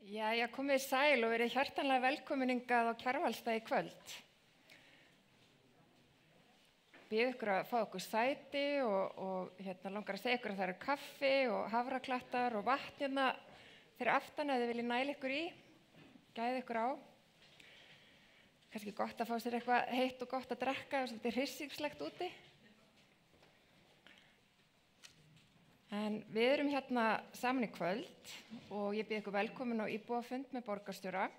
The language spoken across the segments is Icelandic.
Jæja, komið sæl og verið hjartanlega velkomin hingað á Kjarvalsstað í kvöld. Bið ykkur að fá ykkur sæti og langar að segja ykkur að það eru kaffi og hafraklattar og vatn hérna fyrir aftan ef þið viljið næla ykkur í, gæða ykkur á. Kannski gott að fá sér eitthvað heitt og gott að drekka og svolítið hryssingslegt úti. En við erum hérna saman í kvöld og ég býð ykkur velkomin á íbúafund með borgarstjóra.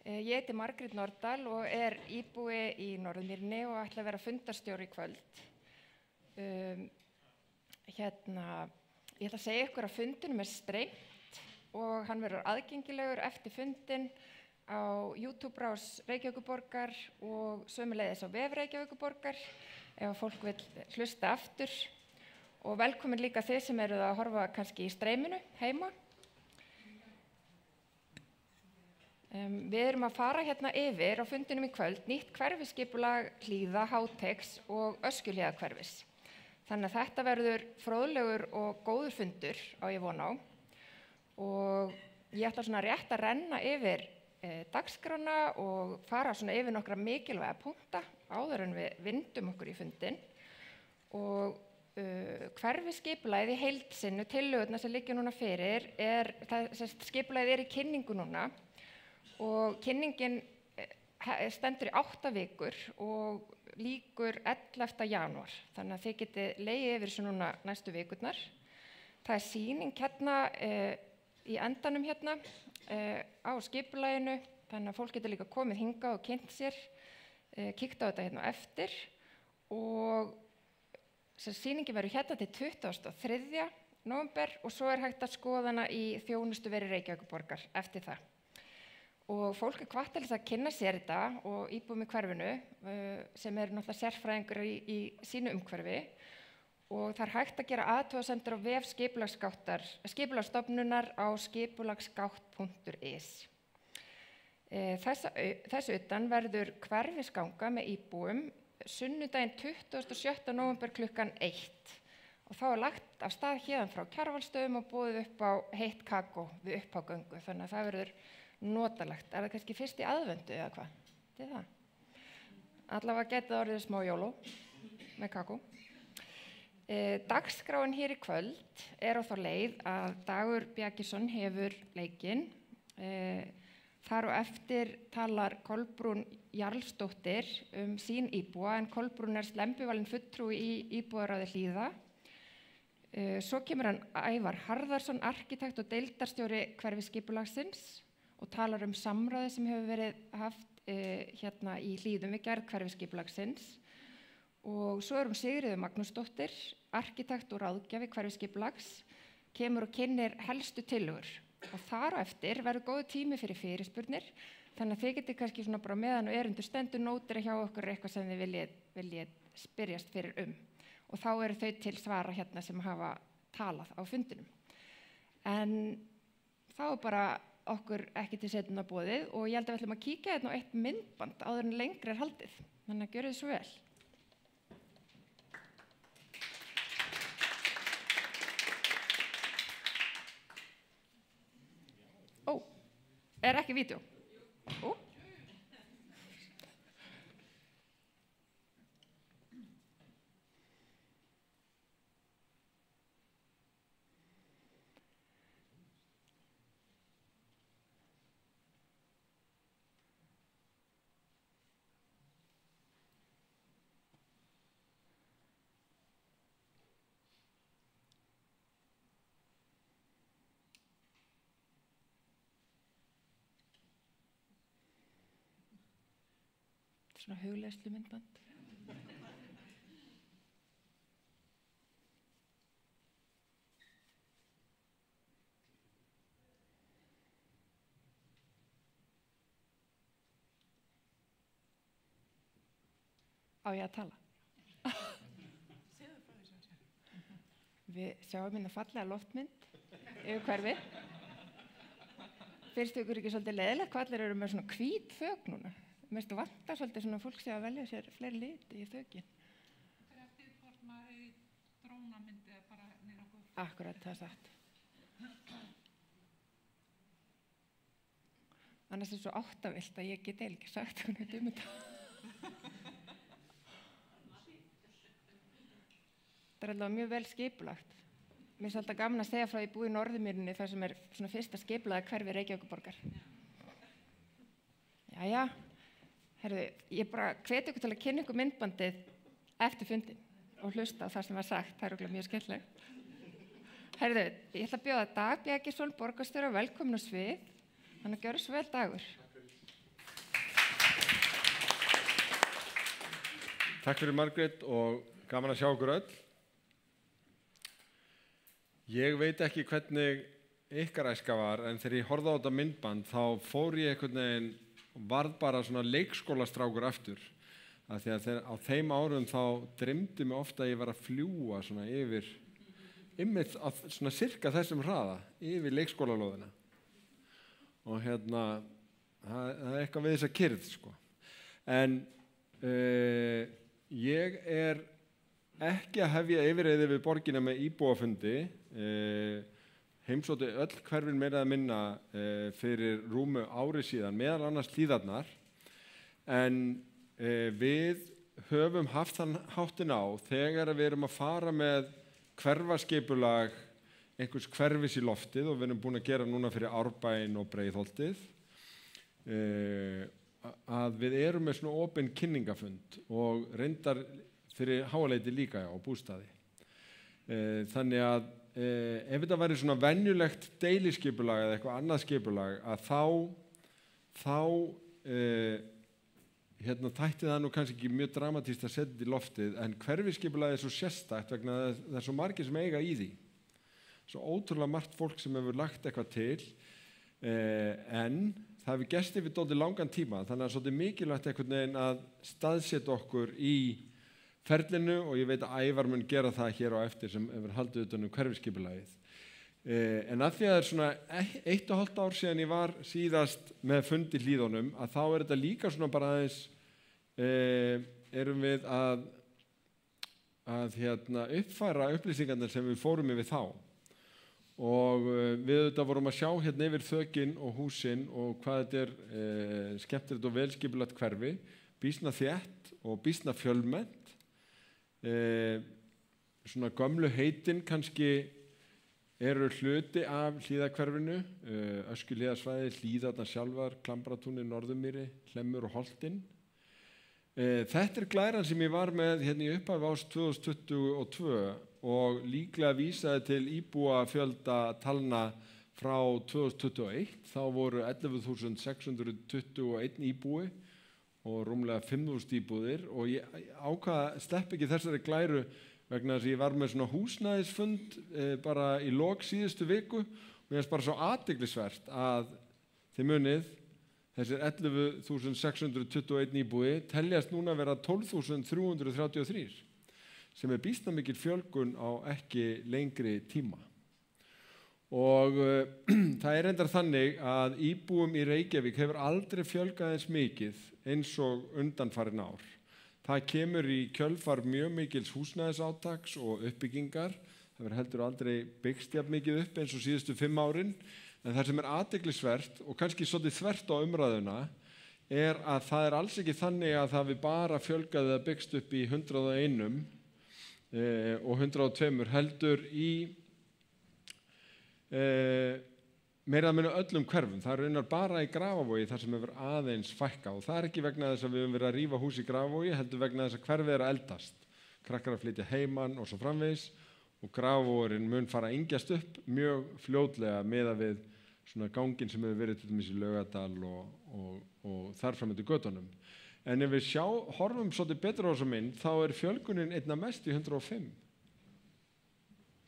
Ég heiti Margrét Nordal og íbúi í Norðmýrinni og ætla að vera fundarstjóri í kvöld. Ég ætla að segja ykkur að fundinum strengt og hann verður aðgengilegur eftir fundin á YouTube-rás Reykjavíkurborgar og sömuleiðis á vef Reykjavíkurborgar ef fólk vil hlusta aftur. Og velkomin líka þið sem eruð að horfa kannski í streyminu heima. Við erum að fara hérna yfir á fundinum í kvöld nýtt hverfisskipulag Hlíða, Háteigs og Öskjuhlíðarhverfis. Þannig að þetta verður fróðlegur og góður fundur á ég von á. Og ég ætla svona rétt að renna yfir dagskrána og fara svona yfir nokkra mikilvæga punkta áður en við vindum okkur í fundin. Og hverfisskipulagið í heild sinni, tillögurnar sem liggja núna fyrir, skipulagið í kynningu núna og kynningin stendur í 8 vikur og lýkur 11. janúar. Þannig að þið getið legið yfir þessu núna næstu vikurnar. Það sýning hérna í endanum hérna á skipulaginu, þannig að fólk getur líka komið hingað og kynnt sér, kíkt á þetta hérna eftir og sýningin verður hérna til 23. nóvember og svo hægt að skoða hana í þjónustuveri Reykjavíkurborgar eftir það. Og fólk hvatt til þess að kynna sér þetta og íbúum í hverfinu sem eru náttúrulega sérfræðingur í sínu umhverfi og það hægt að gera athugasemdir á vef skipulagsstofnunar á skipulagsgátt.is. Þess utan verður hverfisganga með íbúum sunnudaginn 27. nóvember klukkan 1 og þá lagt af stað héðan frá Kjarvalsstöðum og boðið upp á heitt kakó við uppágöngu, þannig að það verður notalegt. Það kannski fyrst í aðvendu eða hvað? Þetta það. Allavega getið orðið smá jóló með kakó. Dagskráin hér í kvöld á þá leið að Dagur Bjarkirsson hefur leikinn. Þar og eftir talar Kolbrún Jarlsdóttir sín íbúa, en Kolbrún slembivalinn fulltrúi í íbúðaráði Hlíða. Svo kemur hann Ævar Harðarsson, arkitekt og deildarstjóri hverfisskipulagsins og talar samráði sem hefur verið haft hérna í Hlíðum við gerð hverfisskipulagsins. Og svo Sigríður Magnúsdóttir, arkitekt og ráðgjafi hverfisskipulags, kemur og kynnir helstu tillögur. Og þar á eftir verður góður tími fyrir fyrirspurnir, þannig að þið getið kannski svona bara meðan og erundur stendur nótir hjá okkur eitthvað sem þið viljið spyrjast fyrir Og þá eru þau til svara hérna sem hafa talað á fundinum. En þá bara okkur ekki til setjum boðið og ég held að við ætlum að kíkja hérna á eitt myndband áður en lengri haldið. Þannig að gjörið þið svo vel. Ekki vídeo? Svona hugleiðslu myndband. Á ég að tala? Við sjáum hérna fallega loftmynd yfir hverfi. Finnst ykkur ekki svolítið leiðilegt hvað allir eru með svona hvít þök núna? Mér finnst vantar svolítið svona fólk sé að velja sér fleiri liti í þökin. Það eftir hvort maður í drónamyndi eða bara niður á gólf. Akkurat, það er satt. annars svo áttavillt að ég get ekki sagt hvernig þetta. Það allavega mjög vel skipulagt. Mér finnst alltaf gaman að segja frá ég búi í Norðurmýrinni þar sem svona fyrsta skipulaga hverfi Reykjavíkurborgar. Jæja, herðu, ég bara hvet ykkur til að kynna ykkur myndbandið eftir fundin og hlusta á það sem var sagt, það örugglega mjög skemmtilegt. Herðu, ég ætla að bjóða Dag Bjargeirsson, borgarstjóra, velkomin á svið, þannig að gjörðu svo vel, Dagur. Takk fyrir Margrét og gaman að sjá okkur öll. Ég veit ekki hvernig ykkar æska var, en þegar ég horfði á þetta myndband þá fór ég einhvern veginn og varð bara svona leikskólastrákur aftur. Af því að á þeim árum þá dreymdi mig ofta að ég var að fljúga svona yfir, einmitt á svona sirka þessum hraða, yfir leikskólalóðina. Og það er eitthvað við þessa kyrrð, sko. En ég er ekki að hefja yfirreiði við borgina með íbúafundi, heimsótti öll hverfin meira að minna fyrir rúmu ári síðan, meðal annars Hlíðarnar, en við höfum haft þann háttin á þegar við erum að fara með hverfaskipulag einhvers hverfis í loftið og við erum búin að gera núna fyrir Árbæinn og Breiðholtið, að við erum með svona opinn kynningafund og reyndar fyrir háaleiti líka á bústaði. Þannig að ef þetta væri svona venjulegt deiliskipulag eða eitthvað annað skipulag að þá þætti það nú kannski ekki mjög dramatískt að setja þetta í loftið, en hverfiskipulag er svo sérstakt vegna það er svo margir sem eiga í því. Svo ótrúlega margt fólk sem hefur lagt eitthvað til, en það hefur gerst yfir dálítið langan tíma, þannig að svolítið mikilvægt einhvern veginn að staðsetja okkur í ferlinu og ég veit að Ævar mun gera það hér á eftir sem hefur haldið utan hverfiskipulagið. En að því að það er svona 1,5 ár síðan ég var síðast með fund í Hlíðunum, að þá er þetta líka svona bara aðeins, erum við að uppfæra upplýsingarnar sem við fórum yfir þá. Og við þetta vorum að sjá hérna yfir þökin og húsin og hvað þetta er skemmtilegt og velskipulagt hverfi, býsna þétt og býsna fjölmennt. Svona gömlu heitin kannski eru hluti af Hlíðahverfinu, Öskjuhlíðarsvæði, Hlíðarnar sjálfar, Klambratúnið, Norðurmýri, Hlemmur og Holtin. Þetta er glæran sem ég var með hérna í upphafi árs 2022 og líklega vísaði til íbúafjölda talna frá 2021. Þá voru 11.621 íbúi og rúmlega 5.000 íbúðir og ég ákvað slepp ekki þessari glæru vegna þess að ég var með svona húsnæðisfund bara í lok síðustu viku og mér finnst bara svo athyglisvert að þið munið þessir 11.621 íbúi teljast núna að vera 12.333 sem er býsna mikil fjölgun á ekki lengri tíma. Og það er reyndar þannig að íbúum í Reykjavík hefur aldrei fjölgað eins mikið eins og undanfarin ár. Það kemur í kjölfar mjög mikils húsnæðisátaks og uppbyggingar. Það verður heldur aldrei byggst jafn mikið upp eins og síðustu 5 árin. En það sem er athyglisvert og kannski svolítið þvert á umræðuna er að það er alls ekki þannig að það við bara fjölgaði að byggst upp í 101 og 102 heldur í meira að minna öllum hverfum. Það er raunar bara í Grafavogi þar sem hefur aðeins fækka og það er ekki vegna þess að við höfum verið að rífa hús í Grafavogi, heldur vegna þess að hverfið er að eldast. Krakkar að flytja heiman og svo framvegis og Grafavogurinn mun fara að yngjast upp mjög fljótlega miðað við svona ganginn sem hefur verið til dæmis í Laugardal og þar fram eftir götunum. En ef við horfum svolítið betur á þessa mynd, þá er fjölgunin einna mest í 105.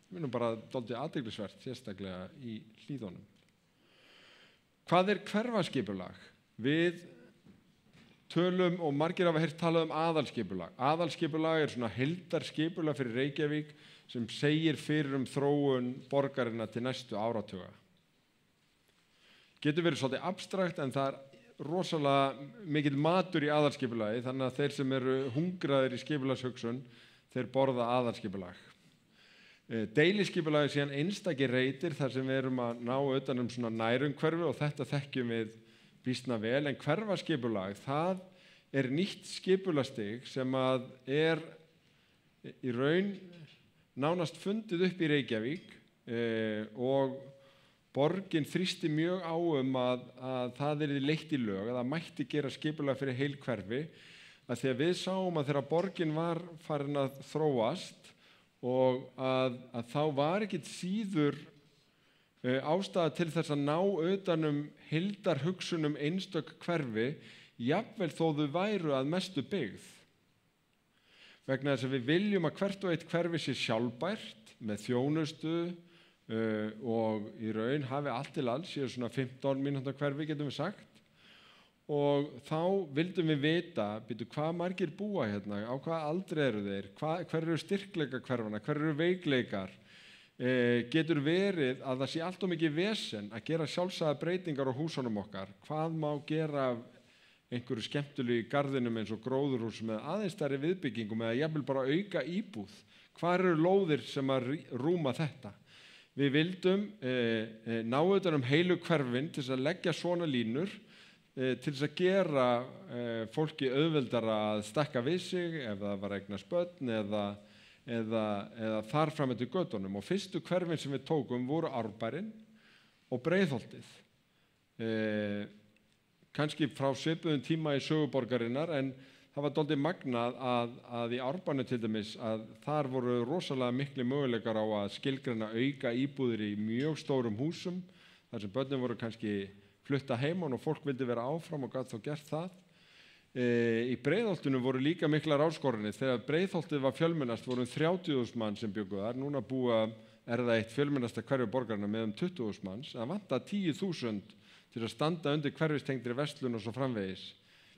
Það er bara dálítið athyglisvert, sérstaklega í Hlíðunum. Hvað er hverfaskipulag? Við tölum og margir hafa heyrt talað aðalskipulag. Aðalskipulag er svona heildarskipulag fyrir Reykjavík sem segir fyrir þróun borgarinnar til næstu áratuga. Getur verið svolítið abstrakt en það er rosalega mikill matur í aðalskipulagi þannig að þeir sem eru hungraðir í skipulagshugsun þeir borða aðalskipulag. Deiliskipulag er síðan einstakir reitir þar sem við erum að ná utan svona nærumhverfi og þetta þekkjum við býsna vel, en hverfaskipulag, það nýtt skipulagstig sem að í raun nánast fundið upp í Reykjavík og borgin þrýsti mjög á að það yrði leitt í lög, að það mætti gera skipulag fyrir heil hverfi, að því að við sáum að þegar borgin var farin að þróast og að þá var ekkert síður ástæða til þess að ná utan heildarhugsunum einstök hverfi, jafnvel þó þau væru að mestu byggð. Vegna þess að við viljum að hvert og eitt hverfi sé sjálfbært með þjónustu og í raun hafi allt til alls, séu svona 15 mínútna hverfi getum við sagt, og þá vildum við vita hvað margir búa hérna, á hvaða aldri eru þeir, hver eru styrkleika hverfana, hver eru veikleikar, getur verið að það sé allt of mikið vesen að gera sjálfsagðar breytingar á húsunum okkar, hvað má gera af einhverju skemmtilegu í garðinum eins og gróðurhús með aðeins stærri viðbyggingum eða jafnvel bara auka íbúð, hvar eru lóðir sem að rúma þetta. Við vildum ná utan heilu hverfin til þess að leggja svona línur til þess að gera fólki auðveldara að stekka við sig ef það var eignast börn eða þar fram eftir götunum. Og fyrstu hverfin sem við tókum voru Árbærinn og Breiðholtið. Kannski frá svipuðum tíma í sögu borgarinnar, en það var dálítið magnað að í Árbænum til dæmis að þar voru rosalega mikli möguleikar á að skilgreina auka íbúðir í mjög stórum húsum, þar sem börnin voru kannski flutta heimann og fólk vildi vera áfram og gat þá gert það. Í Breiðholtinu voru líka miklar áskoranir. Þegar Breiðholtið var fjölmennast voru 30.000 mann sem bjuggu þar. Núna það eitt fjölmennasta hverfi borgarinnar með 20.000 manns. Það vantar 10.000 til að standa undir hverfistengdri verslun og svo framvegis.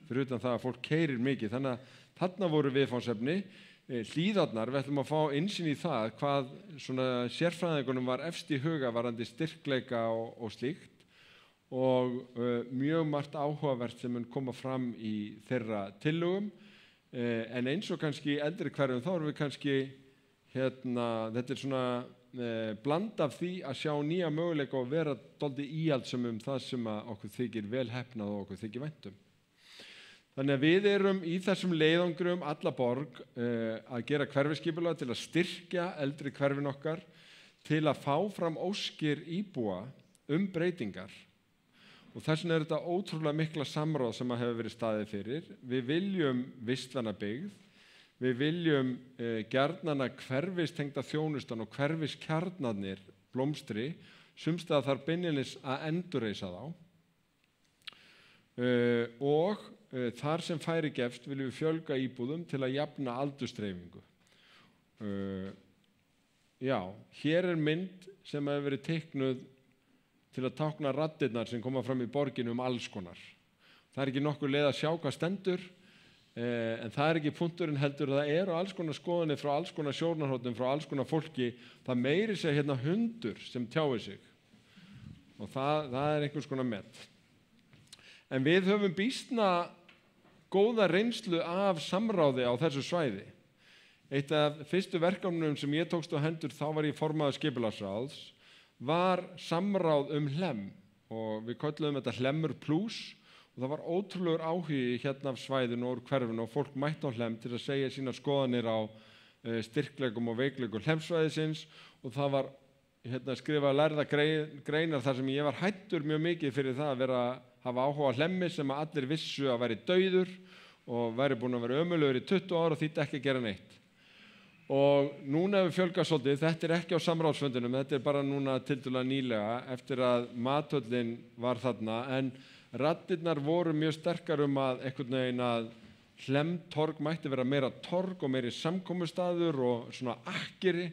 Fyrir utan það að fólk keyrir mikið. Þannig að þarna voru viðfangsefni. Hlíðarnar, við ætlum að fá innsýn í það hvað svona sérfræðingunum var efst í huga varðandi styrkleika og slíkt, og mjög margt áhugavert sem mun koma fram í þeirra tillögum, en eins og kannski í eldri hverfum þá erum við kannski þetta svona bland af því að sjá nýja möguleika og vera dálítið íhaldssöm það sem að okkur þykir vel heppnað og okkur þykir vænt Þannig að við erum í þessum leiðangrum alla borg að gera hverfiskipulag til að styrkja eldri hverfin okkar, til að fá fram óskir íbúa breytingar. Og þess vegna þetta ótrúlega mikla samráð sem hefur verið staðið fyrir. Við viljum vistvæna byggð, við viljum gjarnan að hverfistengda þjónustan og hverfiskjarnarnir blómstri, sums staðar þarf beinlínis að endurreisa þá. Og þar sem færi gefst viljum við fjölga íbúðum til að jafna aldursdreifingu. Hér mynd sem hefur verið teiknuð til að tákna raddirnar sem koma fram í borginu alls konar. Það ekki nokkur leið að sjá hvað stendur, en það ekki punkturinn heldur. Það eru alls konar skoðanir frá alls konar sjónarhornum, frá alls konar fólki. Það meiri sér hérna hundur sem tjáir sig. Og það einhvers konar met. En við höfum býsna góða reynslu af samráði á þessu svæði. Eitt af fyrstu verkefnum sem ég tókst á hendur, þá var ég formaður skipulagsráðs, var samráð Hlemm, og við kölluðum þetta Hlemmur Plus, og það var ótrúlegur áhugi hérna af svæðinu og hverfinu, og fólk mætti á Hlemm til að segja sínar skoðanir á styrkleikum og veikleikum Hlemmsvæðisins, og það var skrifað lærða greinar þar sem ég var hættur mjög mikið fyrir það að hafa áhuga á Hlemmi sem að allir vissu að væri dauður og væri búin að vera ömurlegur í 20 ár og þýddi ekki að gera neitt. Og núna hefur fjölgað svolítið, þetta ekki á samráðsfundinum, þetta bara núna tiltölulega nýlega eftir að mathöllin var þarna, en raddirnar voru mjög sterkar að einhvern veginn að Hlemm-torg mætti vera meira torg og meiri samkomustaður og svona akkeri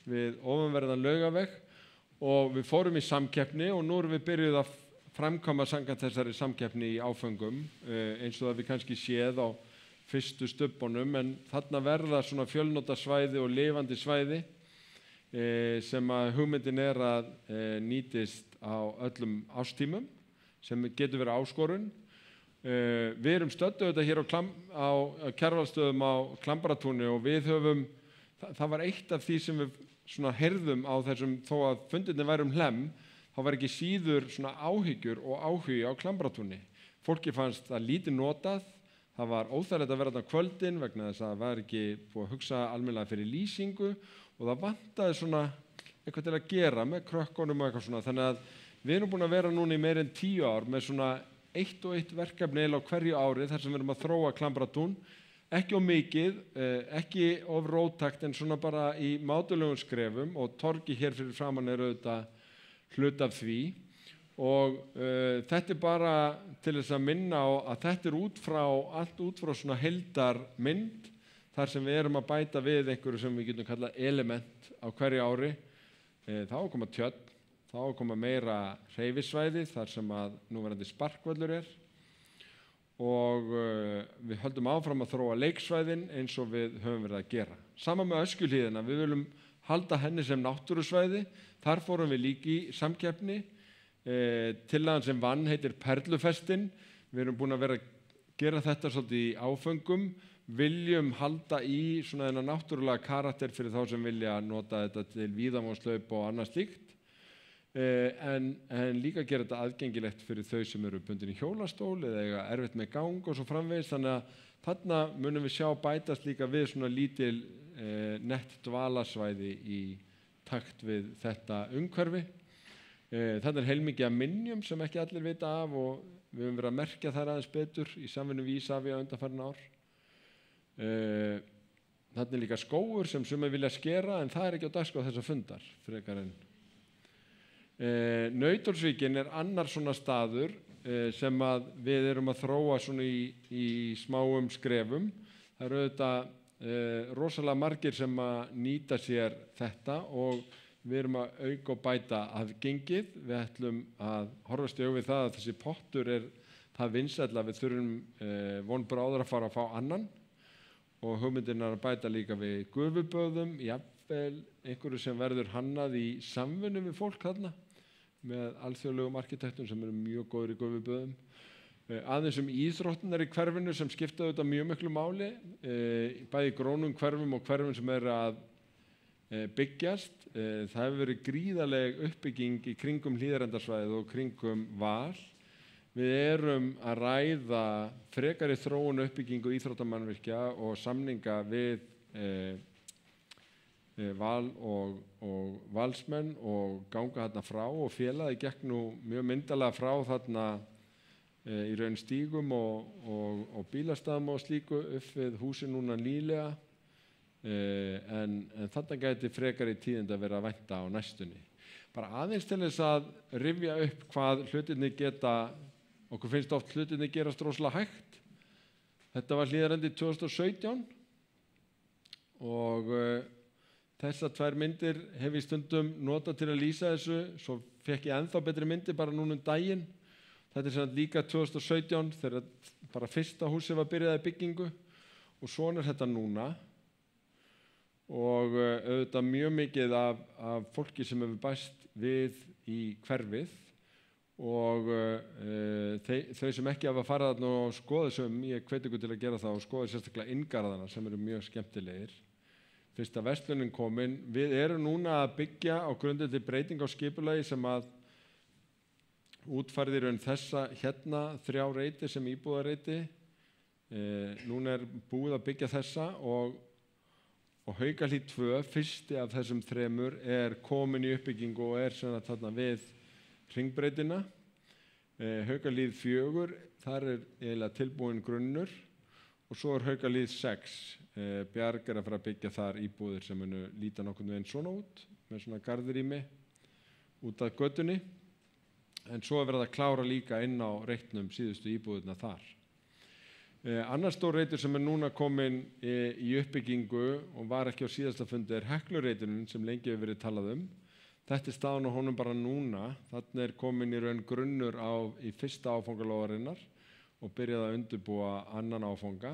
við ofanverðan Laugaveg, og við fórum í samkeppni og nú erum við byrjuð að framkvæma samkvæmt þessari samkeppni í áföngum, eins og það við kannski séð á fyrstu stubbunum, en þarna verða svona fjölnota svæði og lifandi svæði sem að hugmyndin að nýtist á öllum ástímum, sem getur verið áskorun. Við erum stödduð þetta hér á Kjarvalsstöðum á Klambratúni, og við höfum, það var eitt af því sem við svona heyrðum á þessum, þó að fundirnir væri Hlemm, þá var ekki síður svona áhyggjur og áhugi á Klambratúni. fólki fannst það lítið notað, það var óþægilegt að vera þarna á kvöldin vegna þess að það var ekki búið að hugsa almennilega fyrir lýsingu og það vantaði svona eitthvað til að gera með krökkunum og eitthvað svona. Þannig að við erum búin að vera núna í meira en 10 ár með svona 1 og 1 verkefni á hverju ári þar sem við erum að þróa Klambratún, ekki of mikið, ekki of róttækt en svona bara í mátulegum skrefum og torgi hér fyrir framan auðvitað hlut af því. Og þetta bara til þess að minna á að þetta allt út frá svona heildarmynd þar sem við erum að bæta við einhverju sem við getum kallað element á hverju ári. Þá að koma tjörn, þá að koma meira hreyfisvæði þar sem að núverandi sparkvöllur og við höldum áfram að þróa leiksvæðin eins og við höfum verið að gera. Sama með Öskjuhlíðina, við viljum halda henni sem náttúrusvæði, þar fórum við líka í samkeppni. Tillagan sem vann heitir Perlufestin, við erum búin að vera að gera þetta svolítið í áföngum, viljum halda í svona þennan náttúrulega karakter fyrir þá sem vilja nota þetta til víðamannslaup og annað slíkt, en líka gera þetta aðgengilegt fyrir þau sem eru bundin í hjólastól eða eiga erfitt með gang og svo framvegis. Þannig að þarna munum við sjá bætast líka við svona lítil nett dvalasvæði í takt við þetta umhverfi. Þarna heilmikið af minjum sem ekki allir vita af og við höfum verið að merkja þær aðeins betur í samvinnu við Isavia undanfarin ár. Þarna líka skógur sem sumir vilja skera en það ekki á dagskrá þessa fundar frekar en. Nauthólsvíkin annar svona staður sem að við erum að þróa svona í smáum skrefum. Það eru auðvitað rosalega margir sem að nýta sér þetta og við erum að auka og bæta aðgengið. Við ætlum að horfast í augu við það að þessi pottur það vinsæll að við þurfum von bráður að fara að fá annan og hugmyndin að bæta líka við gufuböðum, jafnvel einhverju sem verður hannað í samvinnu við fólk þarna með alþjóðlegum arkitektum sem eru mjög góðir í gufuböðum. Aðeins íþróttirnar í hverfinu sem skipta auðvitað mjög miklu máli, bæði grónum hverfum og hverfum sem eru að byggjast. Það hefur verið gríðarleg uppbygging í kringum Hlíðarendarsvæðið og kringum Val. Við erum að ræða frekari þróun uppbyggingu íþróttamannvirkja og samninga við Val og Valsmenn og ganga þarna frá og félagið gekk nú mjög myndarlega frá þarna í raun stígum og bílastæðum og slíku upp við húsin núna nýlega. En þarna gæti frekari tíðindi að vera að vænta á næstunni. Bara aðeins til þess að rifja upp hvað hlutirnir geta, okkur finnst oft hlutirnir gerast rosalega hægt. Þetta var Hlíðarendi 2017 og þessar 2 myndir hef ég stundum notað til að lýsa þessu, svo fekk ég ennþá betri myndir bara núna daginn. Þetta sem líka 2017 þegar bara fyrsta húsið var byrjað í byggingu og svona þetta núna. Og auðvitað mjög mikið af fólki sem hefur bæst við í hverfið og þau sem ekki hafa farið þarna og skoðið sem ég hvet ykkur til að gera það og skoðið sérstaklega inngarðana sem eru mjög skemmtilegir. Fyrsta verslunin komin. Við erum núna að byggja á grundvelli breyting á skipulagi sem að útfærði raun þessa hérna 3 reiti sem íbúðareiti. Núna búið að byggja þessa og Haugahlíð 2, fyrsti af þessum 3, komin í uppbyggingu og sem þarna við hringbreytina. Haugahlíð 4, þar eiginlega tilbúin grunnur og svo Haugahlíð 6. Bjarg að fara að byggja þar íbúðir sem munu líta nokkurn veginn svona út með svona garðrými út af götunni. En svo verið að klára líka inn á reitnum síðustu íbúðirna þar. Annar stór reitur sem núna komin í uppbyggingu og var ekki á síðasta fundi Heklureiturinn sem lengi hefur verið talað um. Þetta staðan á honum bara núna. Þarna komin í raun grunnur í fyrsta áfangalóðarinnar og byrjaði að undirbúa annan áfanga.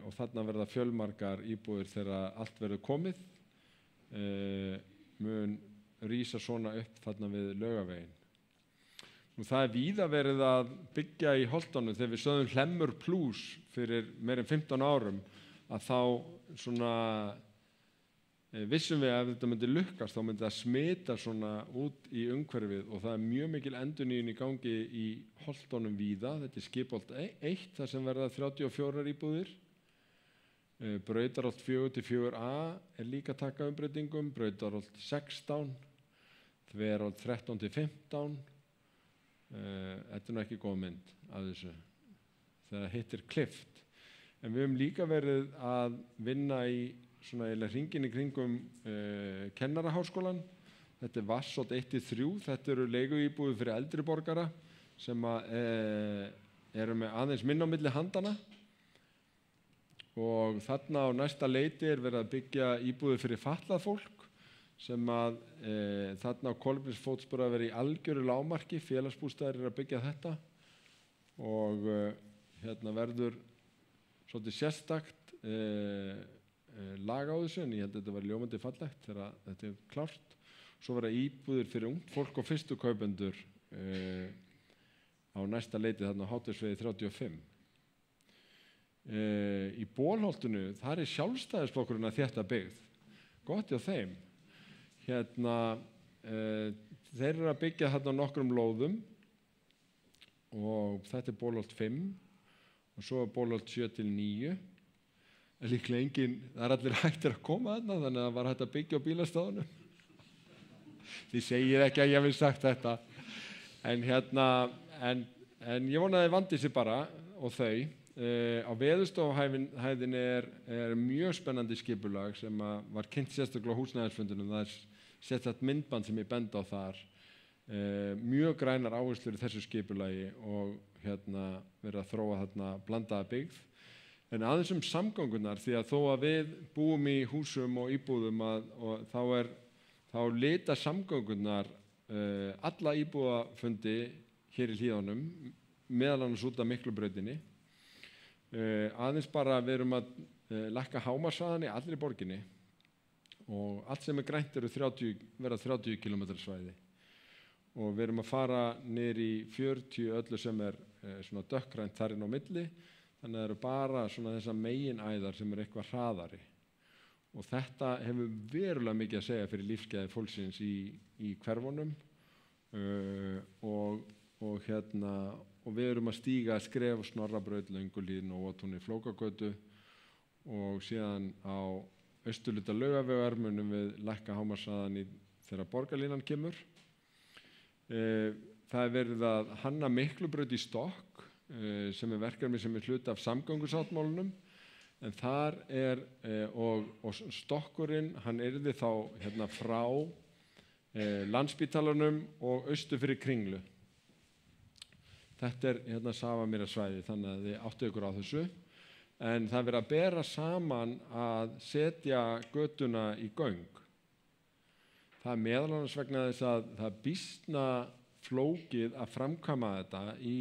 Og þarna verða fjölmargar íbúðir þegar allt verður komið. Mun rísa svona upp þarna við Laugaveginn. Nú það víða verið að byggja í Holtonu þegar við sögðum Hlemmur Plus fyrir meir en 15 árum að þá svona vissum við að ef þetta myndi lukkast þá myndi það smita svona út í umhverfið og það mjög mikil endurnýjun í gangi í Holtunum víða. Þetta Skipholt 1 þar sem verða 34 íbúðir. Brautarholt 4-4A líka að taka umbreytingum, Brautarholt 16, Þverholt 13-15. Þetta ekki góð mynd af þessu þegar hitt klift. En við höfum líka verið að vinna í svona hringinn í kringum kennaraháskólan. Þetta Vatnsholt 1-3, þetta eru leiguíbúðir fyrir eldri borgara sem eru með aðeins minna á milli handana. Og þarna á næsta leiti verið að byggja íbúðir fyrir fatlað fólk sem að þarna á Kolbeinsfótspor að vera í algjöru lágmarki. Félagsbústaðir að byggja þetta og hérna verður svolítið sérstakt lag á þessu, en ég held að þetta var ljómandi fallegt þegar þetta klárt. Svo verða íbúðir fyrir ungt fólk og fyrstu kaupendur á næsta leiti þarna á Hátegisvegi 35. Í Bolholtinu, þar Sjálfstæðisflokkurinn að þétta byggð. Gott hjá þeim. Hérna, þeir eru að byggja þarna á nokkrum lóðum og þetta Bolholt 5 og svo Bolholt 7-9. Líklega engin, það allir hættir að koma þarna, þannig að það var hægt að byggja á bílastæðunum. Þið segir ekki að ég hef sagt þetta. En hérna, en ég vona að þið vandi sér bara og þau. Á Veðurstofuhæðinni er mjög spennandi skipulag sem var kynnt sérstaklega á húsnæðisfundinum. Það sérstakt myndband sem ég bendi á þar. Mjög grænar áherslur í þessu skipulagi og hérna verið að þróa þarna blandaða byggð. En aðeins samgöngunar, því að þó að við búum í húsum og íbúðum þá lita samgöngunar alla íbúðafundi hér í Hlíðunum, meðal annars út af Miklubrautinni. Aðeins bara við erum að lækka hámarkshraðann í allri borginni og allt sem grænt verða 30 km svæði og við erum að fara niður í 40 öllu sem svona dökkgrænt þar inn á milli, þannig að það eru bara svona þessar meginæðar sem eitthvað hraðari og þetta hefur verulega mikið að segja fyrir lífsgæði fólksins í hverfunum og við erum að stíga skref Snorrabraut, Löngulíðin og Votúni Flókagötu og síðan á austurhluta Laugavegar munum við lækka hámarkshraðann þegar borgarlínan kemur. Það verið að hanna Miklubraut í stokk sem verkefni sem hluti af samgöngusáttmálanum, en þar og stokkurinn hann yrði þá hérna frá Landspítalanum og austur fyrir Kringlu. Þetta hérna Safamýrasvæði, þannig að þið áttu ykkur á þessu. En það verið að bera saman að setja götuna í göng. Það meðal annars vegna þess að það býsna flókið að framkvæma þetta í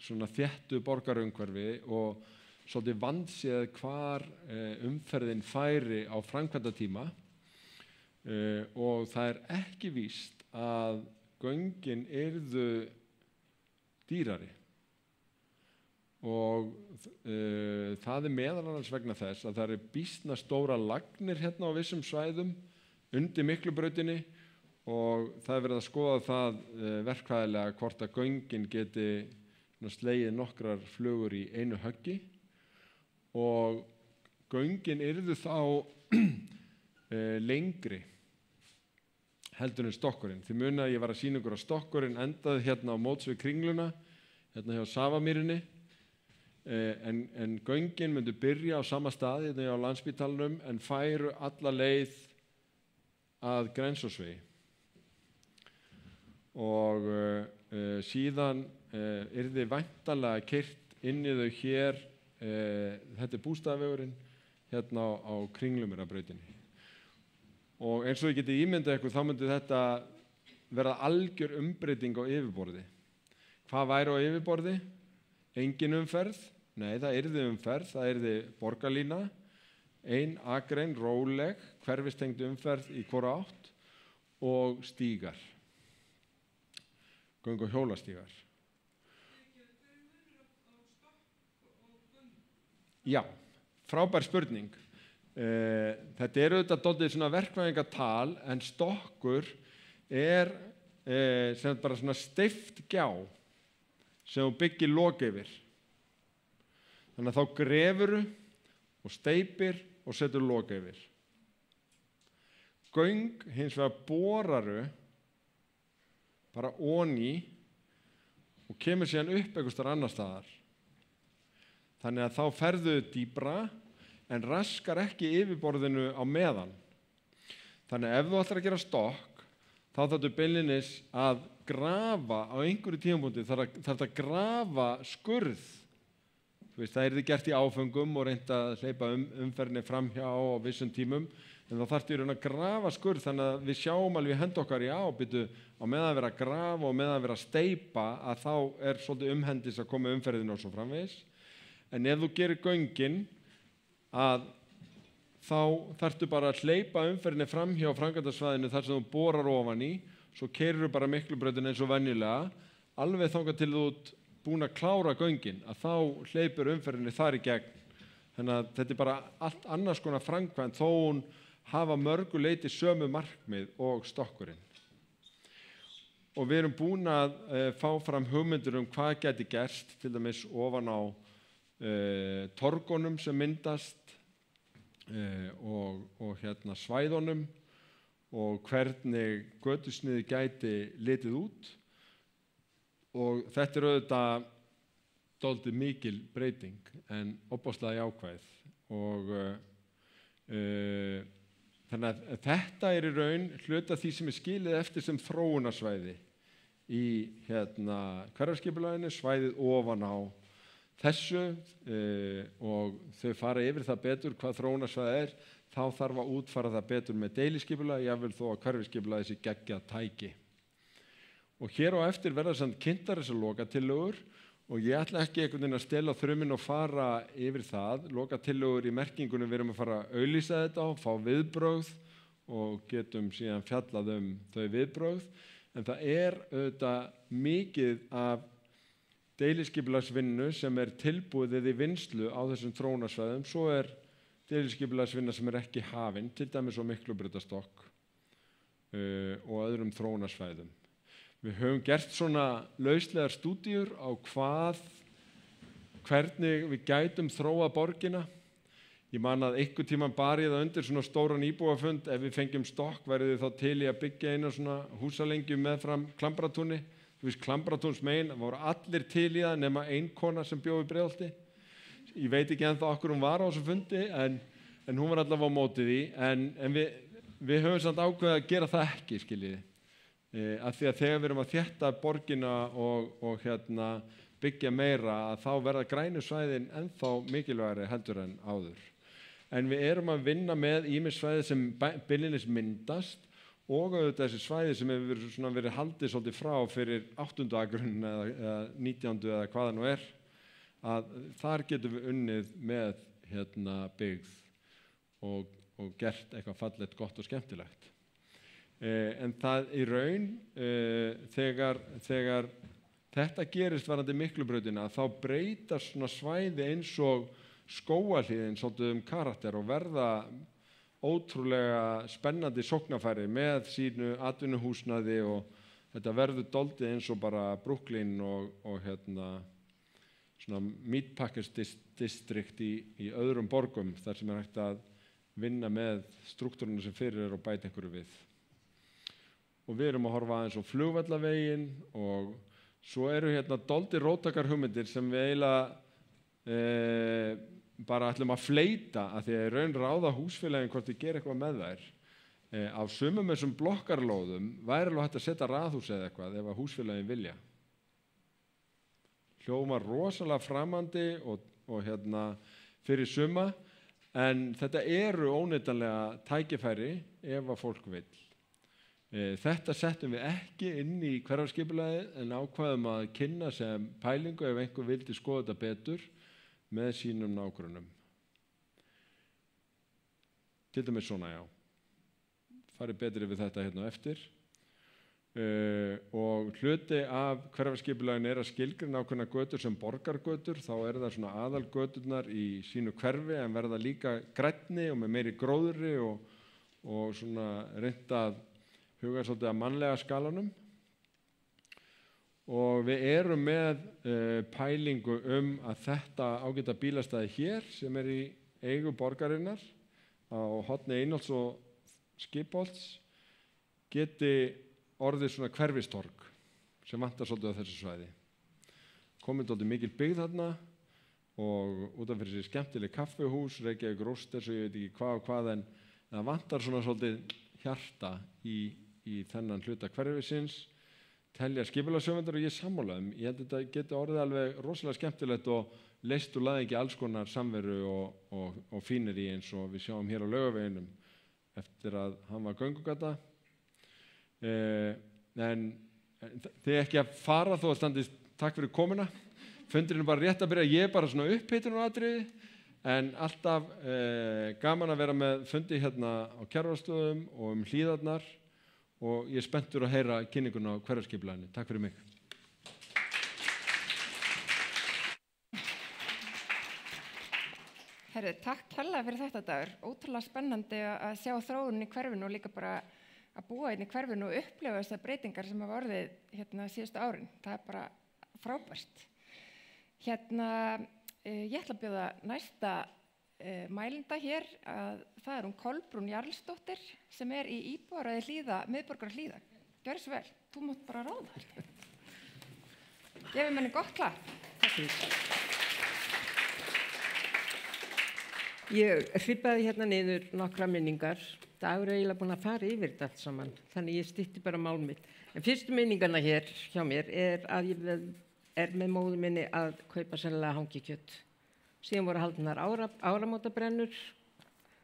svona þéttu borgarumhverfi og svolítið vandséð hvar umferðin færi á framkvæmdatíma og það ekki víst að göngin yrðu dýrari og það meðal annars vegna þess að það eru býsna stóra lagnir hérna á vissum svæðum undir Miklubrautinni og það verið að skoða það verkfræðilega hvort að göngin geti slegið nokkrar flugur í einu höggi og göngin yrðu þá lengri heldur en stokkurinn. Þið muna að ég var að sýna ykkur að stokkurinn endaði hérna á móts við Kringluna, hérna hjá Safamýrinni, en göngin myndu byrja á sama stað hérna á Landspítalanum en færu alla leið að Grensásvegi. Og síðan yrði væntanlega keyrt inn í þau hér, þetta bústaðavegurinn, hérna á Kringlumýrabrautinni. Og eins og ég geti ímyndað ykkur, þá myndi þetta verða algjör umbreyting á yfirborði. Hvað væri á yfirborði? Engin umferð? Nei, það yrði umferð, það yrði borgarlína, ein akrein, róleg, hverfistengd umferð í hvora átt og stígar. Göng- og hjólastígar. Já, frábær spurning. Þetta auðvitað dálítið svona verkfræðingatal en stokkur sem bara svona steypt gjá sem þú byggir lok yfir. Þannig að þá grefuru og steypir og setur lok yfir. Göng hins vegar boraru bara onni og kemur síðan upp einhvers staðar annars staðar. Þannig að þá ferðu dýpra en raskar ekki yfirborðinu á meðan. Þannig að ef þú ætlar að gera stokk þá þarftu beinlínis að grafa á einhverju tímapunkti, þarf að grafa skurð. Þú veist, það yrði gert í áföngum og reynt að hleypa umferðinni framhjá á vissum tímum, en þá þarftu í raun að grafa skurð þannig að við sjáum alveg henda okkar á meðan að vera að grafa og meðan að vera að steypa að þá svolítið umhendis að koma umferðinni og svo framvegis. En ef þú gerir göngin að þá þarftu bara að hleypa umferðinni framhjá framkvæmdasvæðinu þar sem þú borar ofan í, svo keyrirðu bara Miklubrautina eins og venjulega, alveg þangað til þú ert búin að klára göngin, að þá hleypur umferðinni þar í gegn. Þannig að þetta bara allt annars konar framkvæmd þó hún hafa mörgu leyti sömu markmið og stokkurinn. Og við erum búin að fá fram hugmyndir hvað geti gerst, til dæmis ofan á torgunum sem myndast og svæðunum og hvernig götusniði gæti litið út. Og þetta auðvitað dálítið mikil breyting en ofboðslega jákvæð. Og þannig að þetta í raun hluti af því sem skilið eftir sem þróunarsvæði í hverfisskipulaginu, svæðið ofan á þessu og þau fara yfir það betur hvað þróunarsvæði þá þarf að útfæra það betur með deiliskipulagi, jafnvel þó að hverfisskipulagi sé geggjað tæki. Og hér á eftir verða samt kynntar þessar lokatillögur og ég ætla ekki einhvern veginn að stela þruminn og fara yfir það. Lokatillögur í merkingunum við erum að fara að auglýsa þetta og fá viðbrögð og getum síðan fjallað þau viðbrögð. En það auðvitað mikið af deiliskipulagsvinnu sem tilbúið í vinnslu á þessum þróunarsvæðum, svo deiliskipulagsvinna sem ekki hafin, til dæmis á Miklubrautastokk og öðrum þróunarsvæðum. Við höfum gert svona lauslegar stúdíur á hvernig við gætum þróað borgina. Ég man að einhvern tímann bar ég það undir svona stóran íbúafund, ef við fengjum stokk væri þið þá til í að byggja eina svona húsalengju meðfram Klambratúni. Þú veist, Klambratúnsmegin, það voru allir til í það nema ein kona sem bjó í Breiðholti. Ég veit ekki ennþá okkur hún var á þessu fundi, en hún var allavega á móti því. En við höfum samt ákveðið að gera það ekki, skiljiði. Af því að þegar við erum að þétta borgina og byggja meira, að þá verða grænu svæðin ennþá mikilvægari heldur en áður. En við erum að vinna með ýmis svæði sem beinlínis myndast og auðvitað þessi svæði sem hefur verið haldið svolítið frá fyrir 8. agrunn eða 19. eða hvað það nú að þar getum við unnið með byggð og gert eitthvað fallegt, gott og skemmtilegt. En það í raun, þegar þetta gerist varðandi Miklubrautina, þá breytast svona svæði eins og Skógahlíðin svolítið karakter og verða ótrúlega spennandi sóknarfæri með sínu atvinnuhúsnæði og þetta verður dálítið eins og bara Brooklyn og svona meatpackers district í öðrum borgum þar sem hægt að vinna með struktúrinu sem fyrir og bæta einhverju við. Og við erum að horfa aðeins á flugvallaveginn og svo eru dálítið róttækar hugmyndir sem við eiginlega bara ætlum að fleyta að því að í raun ráða húsfélagin hvort þið gera eitthvað með þær. Á sumum þessum blokkarlóðum væri alveg hægt að setja raðhús eða eitthvað ef að húsfélagin vilja. Hljómar rosalega framandi og fyrir suma, en þetta eru óneitanlega tækifæri ef að fólk vill. Þetta settum við ekki inn í hverfisskipulagið en ákváðum að kynna sem pælingu ef einhver vildi skoða þetta betur með sínum nágrönnum. Til dæmis svona, já. Farið betur yfir þetta á eftir. og hluti af hverfaskipulaginu að skilgreina ákveðnar götur sem borgargötur, þá það svona aðalgöturnar í sínu hverfi en verða líka grænni og með meiri gróðri og svona reynt að huga svolítið að mannlega skalanum. Og við erum með pælingu að þetta ágæta bílastæði hér sem í eigu borgarinnar á horni Einholts og Skipholts geti orðið svona hverfistorg sem vantar svolítið á þessu svæði. Komið svolítið mikil byggð þarna og út af fyrir sig skemmtileg kaffihús, Reykjavík Rósters og ég veit ekki hvað og hvað, en það vantar svona svolítið hjarta í þennan hluta hverfisins, telja skipulagshöfundar og ég sammála þeim. Ég held að þetta geti orðið alveg rosalega skemmtilegt og leyst úr laðingi alls konar samveru og fínir í eins og við sjáum hér á Laugaveginum eftir að hann var göngugata. En þið ekki að fara þó að standist takk fyrir komuna. Fundurinn bara rétt að byrja, ég bara svona upphitunaradriði, en alltaf gaman að vera með fundi hérna á Kjarvalsstöðum og Hlíðarnar og ég spenntur að heyra kynninguna á hverfaskipulaginu. Takk fyrir mig. Herðu, takk kærlega fyrir þetta Dagur. Ótrúlega spennandi að sjá þróun í hverfinu og líka bara að búa inn í hverfinu og upplifa þessar breytingar sem hafa orðið hérna síðustu árin. Það bara frábært. Ég ætla að bjóða næsta mælinda hér að það hún Kolbrún Jarlsdóttir sem í íbúðaráði miðborgar Hlíða. Gjörðu svo vel, þú mátt bara ráða. Gefum henni gott klapp. Takk fyrir. Ég hrippaði hérna niður nokkra minningar. Dagur eiginlega búin að fara yfir þetta allt saman, þannig ég stytti bara mál mitt. En fyrstu minningarna hér hjá mér að ég með móður minni að kaupa sennilega hangikjöt. Síðan voru haldnar áramótabrennur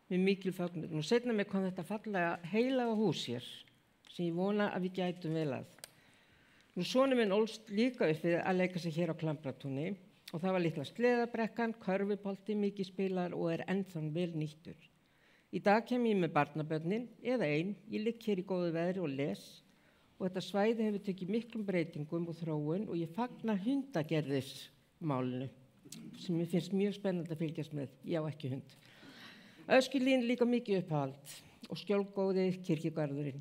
með mikil fögnuð. Nú seinna mér kom þetta fallega heilaga hús hér sem ég vona að við gætum vel að. Nú sonur minn ólst líka upp við að leika sig hér á Klambratúni og það var litla sleðabrekkan, körfubolti, mikið spilar og ennþá vel nýttur. Í dag kem ég með barnabörnin eða ég ligg hér í góðu veðri og les og þetta svæði hefur tekið miklum breytingum og þróun og ég fagna hundagerðismálinu sem mér finnst mjög spennandi að fylgjast með. Ég á ekki hund. Öskjulín líka mikið uppáhald og skjólgóði kirkjugarðurinn.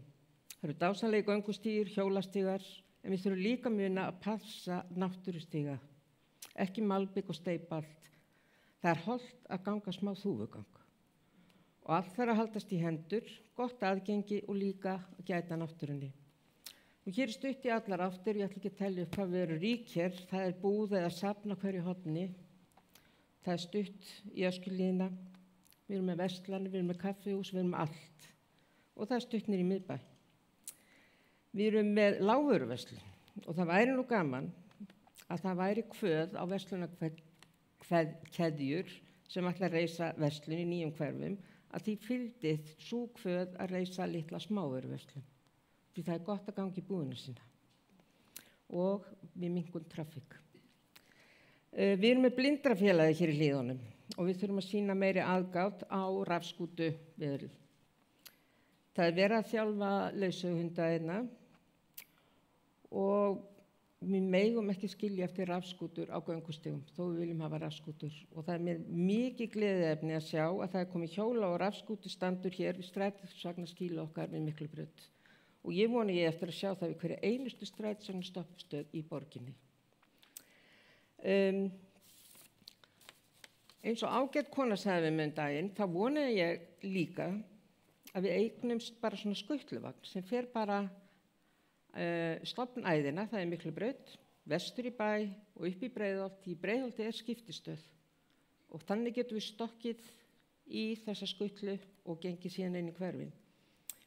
Það eru dásamlegir göngustígur, hjólastígar, en við þurfum líka muna að passa náttúrustíga. Ekki malbik og steypalt. Það hollt að ganga smá þúfugang. Og allt þarf að haldast í hendur, gott aðgengi og líka að gæta náttúrunni. Og hér stutt í allar áttir, ég ætla ekki að telja upp hvað við erum rík hér, það búð eða safn á hverju horni. Það stutt í Öskjulína, við erum með verslanir, við erum með kaffihús, við erum með allt. Og það stutt niður í miðbæ. Við erum með lágvöruverslun og það væri nú gaman að það væri kvöð á verslunarkeðjur sem ætla að reisa verslun í nýjum hverfum, að því fylgdi sú kvöð að reisa litla smávöruverslun. Því það gott að ganga í búðina sína. Og við minkum trafík. Við erum með blindrafélagi hér í Hlíðunum og við þurfum að sýna meiri aðgátt á rafskútu veðrið. Það verið að þjálfa leiðsöguhunda hérna og við megum ekki skilja eftir rafskútur á göngustígum þó við viljum hafa rafskútur og það með mikið gleðiefni að sjá að það komið hjóla og rafskútustandur hér við strætisvagnaskýlu okkar við Miklubraut og ég vona eftir að sjá það við hverja einustu strætisvagnastoppstöð í borginni. Eins og ágætt kona sagði við mig daginn, þá vona ég líka að við eignumst bara svona skutluvagn sem fer bara stofnæðina, það er Miklubraut, vestur í bæ og upp í Breiðholt, því Breiðholti skiptistöð og þannig getum við stokkið í þessa skutlu og gengið síðan inn í hverfin.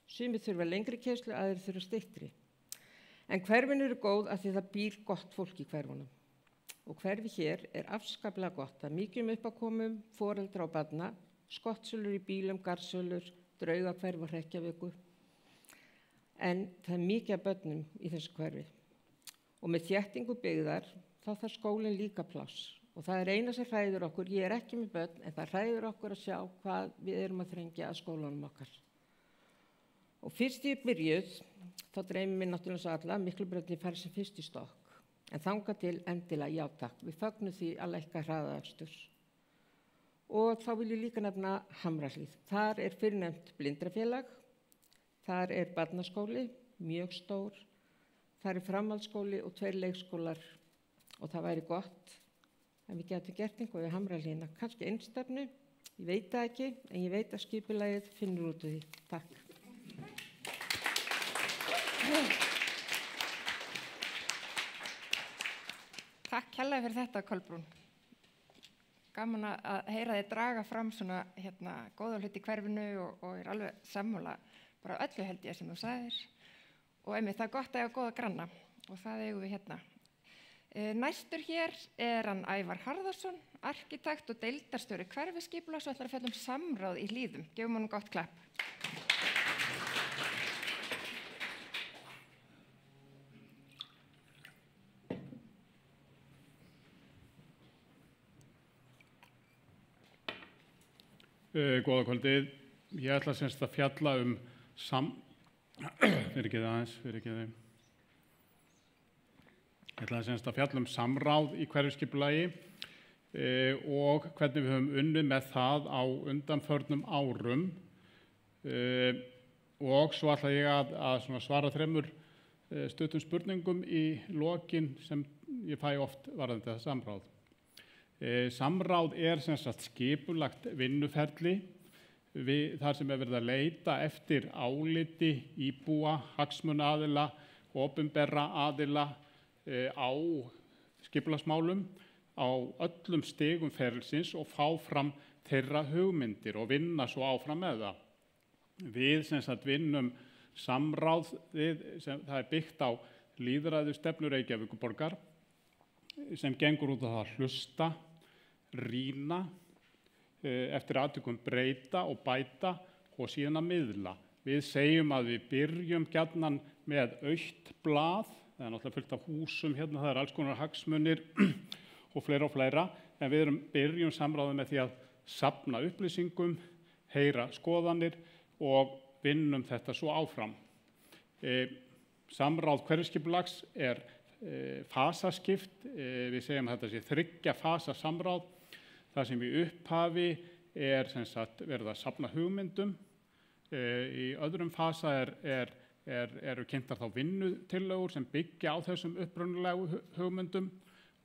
Sumir þurfa lengri keyrslu, aðrir þurfa styttri. En hverfin eru góð af því það býr gott fólk í hverfunum. Og hverfi hér afskaplega gott, það mikið uppákomum, foreldra og barna, skottsölur í bílum, garðsölur, draugahverfi og Hrekkjavíku. En það er mikið af börnum í þessu hverfi. Og með þéttingu byggðar þá þarf skólinn líka pláss. Og það er eina sem hræðir okkur, ég ekki með börn, en það hræðir okkur að sjá hvað við erum að þrengja að skólanum okkar. Og fyrst ég byrjuð, þá dreymir mér náttúrulega svo alla, Miklubrautin fari sem fyrst í stokk. En þangað til endilega já takk, við fögnum því að lækka hraðakstur. Og þá vil ég líka nefna Hamrahlíð. Þar fyrrnefnt blindrafélag, þar barnaskóli, mjög stór, þar framhaldsskóli og 2 leikskólar og það væri gott en við getum gert eitthvað við Hamrahlíðina, kannski einstefnu, ég veit það ekki, en ég veit að skipulagið finnur út úr því. Takk. Takk kærlega fyrir þetta, Kolbrún. Gaman að heyra þið draga fram svona góða hluti í hverfinu og alveg sammála bara öllu held ég sem þú sagðir. Og einmitt það er gott að eiga góða granna og það eigum við hérna. Næstur hér hann Ævar Harðarsson, arkitekt og deildarstjóri hverfiskipulags og ætlar að fjalla samráð í Hlíðum. Gefum honum gott klapp. Góða kvöldið. Ég ætla semst að fjalla samráð í hverfiskipulagi og hvernig við höfum unnið með það á undanförnum árum og svo ætla ég að svara 3 stuttum spurningum í lokin sem ég fæ oft varðandi það samráð. Samráð sem sagt skipulagt vinnuferli þar sem verið að leita eftir áliti íbúa, hagsmunaaðila, opinberra aðila á skipulagsmálum á öllum stigum ferlisins og fá fram þeirra hugmyndir og vinna svo áfram með það. Við sem sagt vinnum samráð, það byggt á lýðræðisstefnu Reykjavíkurborgar sem gengur út á það að hlusta, rýna, eftir atvikum breyta og bæta og síðan að miðla. Við segjum að við byrjum gjarnan með autt blað, það er náttúrulega fullt af húsum hérna, það alls konar hagsmunir og fleira, en við byrjum samráðið með því að safna upplýsingum, heyra skoðanir og vinnum þetta svo áfram. Samráð hverfiskipulags fasaskipt, við segjum að þetta sé 3 fasa samráð, það sem í upphafi sem sagt verið að safna hugmyndum, í öðrum fasa eru kynntar þá vinnutillögur sem byggja á þessum upprunalegu hugmyndum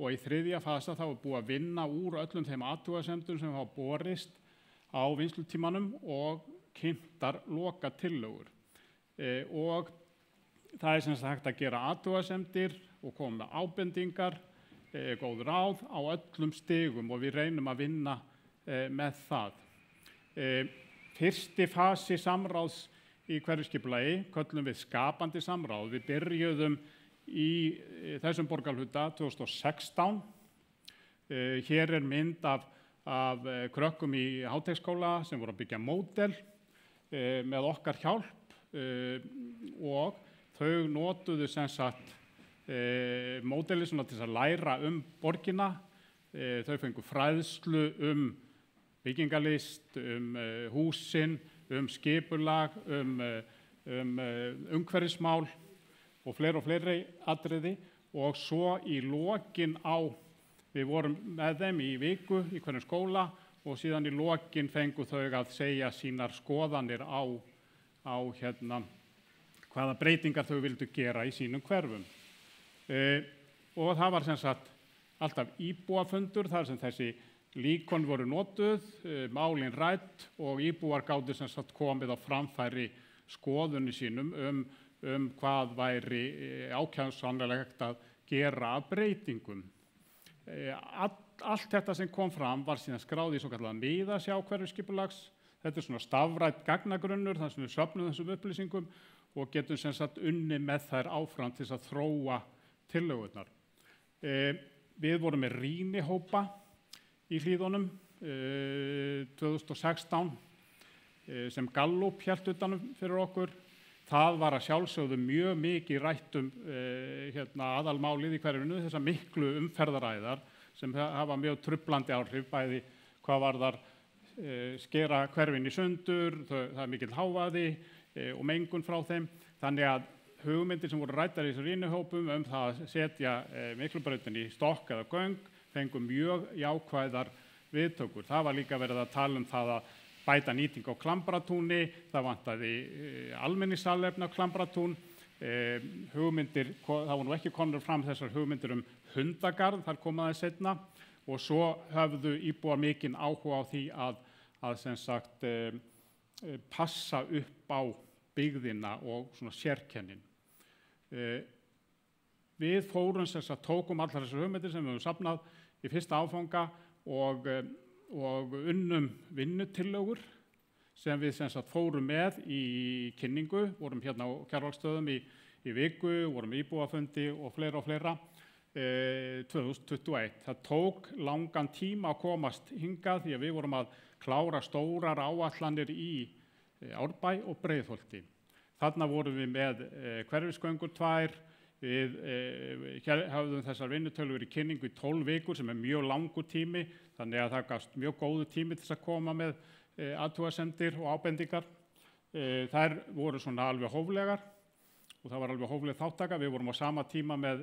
og í 3. fasa þá búið að vinna úr öllum þeim athugasemdum sem hafa borist á vinnslutímanum og kynntar lokatillögur. Og það sem sagt hægt að gera athugasemdir og koma með ábendingar, góð ráð á öllum stigum og við reynum að vinna með það. Fyrsti fasi samráðs í hverfiskipulagi köllum við skapandi samráð. Við byrjuðum í þessum borgarhluta 2016. Hér mynd af krökkum í Háteigsskóla sem voru að byggja módel með okkar hjálp og þau notuðu sem sagt módeli til að læra borgina. Þau fengu fræðslu byggingalist, húsin, skipulag, umhverfismál og fleiri atriði og svo í lokin við vorum með þeim í viku í hverjum skóla og síðan í lokin fengu þau að segja sínar skoðanir á hvaða breytingar þau vildu gera í sínum hverfum. Og það var sem sagt alltaf íbúafundur þar sem þessi líkon voru notuð, málin rædd og íbúar gátu sem sagt komið á framfæri skoðunni sínum hvað væri ákjósanlegt að gera af breytingum. Allt þetta sem kom fram var síðan skráð í svokallaða miðasjá hverfiskipulags. Þetta svona stafrænt gagnagrunnur þar sem við söfnum þessum upplýsingum og getum sem sagt unnið með þær áfram til að þróa tillögurnar. Við vorum með rýnihópa í Hlíðunum 2016 sem Gallup hélt utanum fyrir okkur. Það var að sjálfsögðu mjög mikið rætt aðalmálið í hverfinu, þessar miklu umferðaræðar sem hafa mjög truflandi áhrif, bæði hvað varðar skera hverfin í sundur, það er mikill hávaði, og mengun frá þeim. Þannig að hugmyndir sem voru ræddar í þessum rýnihópum það að setja Miklubrautina í stokk eða göng fengu mjög jákvæðar viðtökur. Það var líka verið að tala það að bæta nýting á Klambratúni, það vantaði almenningssalefni á Klambratún, hugmyndir, það voru nú ekki komnar fram þessar hugmyndir hundagarð, þar komaði seinna, og svo höfðu íbúar mikinn áhuga á því að sem sagt passa upp á byggðina og svona sérkennin. Við fórum sem sagt tókum allar þessar hugmyndir sem við höfum safnað í fyrsta áfanga og unnum vinnutillögur sem við sem sagt fórum með í kynningu, vorum hérna á Kjarvalsstöðum í viku, vorum íbúafundi og fleira 2021. Það tók langan tíma að komast hingað því að við vorum að klára stórar áætlanir í Árbæ og Breiðholti. Þarna vorum við með hverfisgöngur 2, við hafðum þessar vinnutölur í kynningu í 12 vikur sem mjög langur tími, þannig að það gafst mjög góðu tími til að koma með athugasemdir og ábendingar. Þær voru svona alveg hóflegar og það var alveg hófleg þáttaka. Við vorum á sama tíma með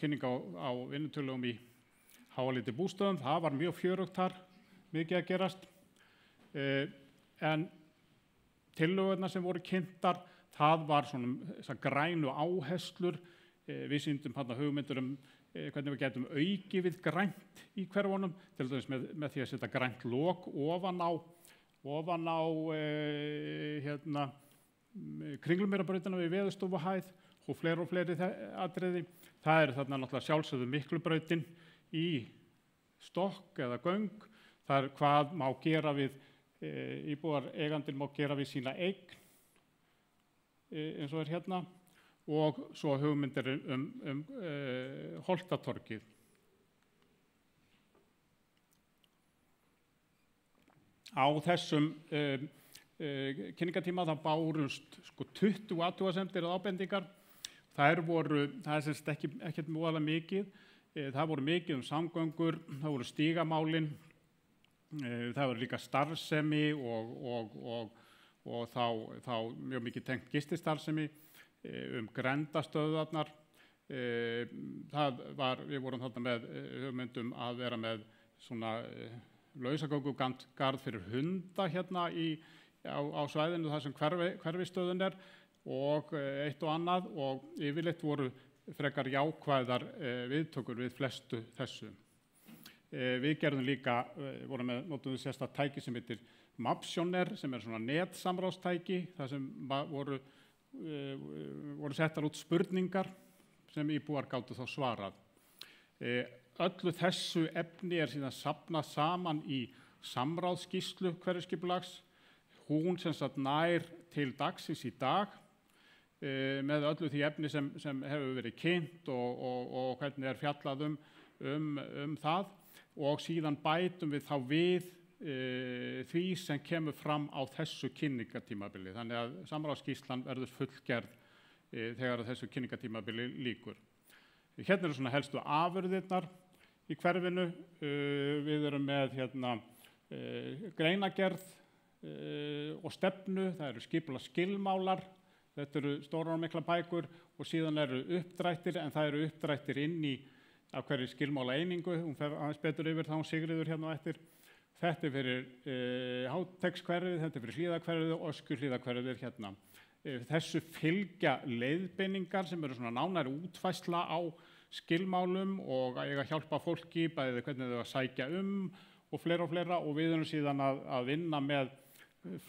kynningu á vinnutölum í Háaliti bústöðum. Það var mjög fjörugt þar, mikið að gerast. En tillögurnar sem voru kynntar, það var svona grænu áherslur. Við sýndum hérna hugmyndir hvernig við getum auki við grænt í hverfunum, til dæmis með því að setja grænt lok ofan á Kringlumýrarbrautina við Veðurstofuhæð og fleiri atriði. Það þarna náttúrulega sjálfsögðu Miklubrautin í stokk eða göng. Það hvað má gera við íbúar eigandinn má gera við sína eign eins og hérna, og svo hugmyndir Holtatorgið. Á þessum kynningartíma það bárust 20 athugasemdir og ábendingar. Það er semst ekkert voðalega mikið. Það voru mikið samgöngur, það voru stígamálin, það voru líka starfsemi og þá mjög mikið tengt gististarfsemi, grendastöðvarnar. Við vorum þarna með hugmyndum að vera með svona lausagöngugarð fyrir hunda hérna á svæðinu þar sem hverfisstöðin og eitt og annað, og yfirleitt voru frekar jákvæðar viðtökur við flestu þessu. Við gerðum líka, notum við sérstakt tæki sem heitir Mapsjóner, sem svona netsamráðstæki, þar sem voru settar út spurningar sem íbúar gátu þá svarað. Öllu þessu efni síðan safnað saman í samráðsskýrslu hverfisskipulags. Hún sem sagt nær til dagsins í dag með öllu því efni sem hefur verið kynnt og hvernig fjallað það, og síðan bætum við þá við því sem kemur fram á þessu kynningartímabili. Þannig að samráðsskýrslan verður fullgerð þegar þessu kynningartímabili lýkur. Hérna eru svona helstu afurðirnar í hverfinu. Við erum með greinagerð og stefnu, það eru skipulagsskilmálar, þetta eru stórar og mikla bækur, og síðan eru uppdrættir, en það eru uppdrættir inn í af hverju skilmála einingu. Hún fer aðeins betur yfir þá, Sigríður hérna á eftir. Þetta fyrir Háteigshverfið, þetta fyrir Hlíðahverfið og Öskjuhlíðahverfið hérna. Þessu fylgja leiðbeiningar sem eru svona nánari útfærsla á skilmálum og eiga að hjálpa fólki, bæði hvernig þau að sækja og fleira, og við erum síðan að vinna með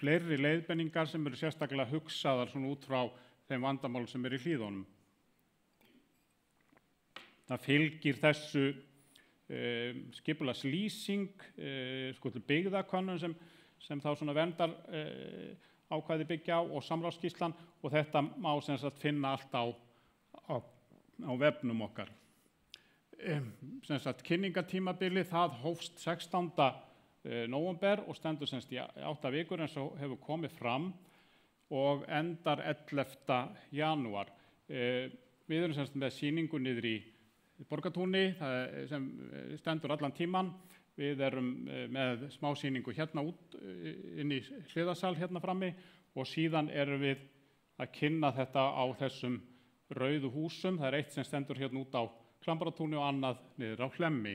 fleiri leiðbeiningar sem eru sérstaklega hugsaðar svona út frá þeim vandamálum sem eru í hlíðunum. Það fylgir þessu skipulagslýsing, byggðakönnun sem þá svona verndar ákvæði byggja á, og samráðsskýrslan, og þetta má sem sagt finna allt á vefnum okkar. Sem sagt kynningartímabili það hófst 16. nóvember og stendur sem sagt í 8 vikur eins og hefur komið fram, og endar 11. janúar. Við erum sem sagt með sýningu niður í Borgartúni sem stendur allan tíman, Við erum með smásýningu hérna út inn í hliðarsal hérna frammi og síðan erum við að kynna þetta á þessum rauðu húsum. Það eitt sem stendur hérna út á Klambratúni og annað niður á Hlemmi.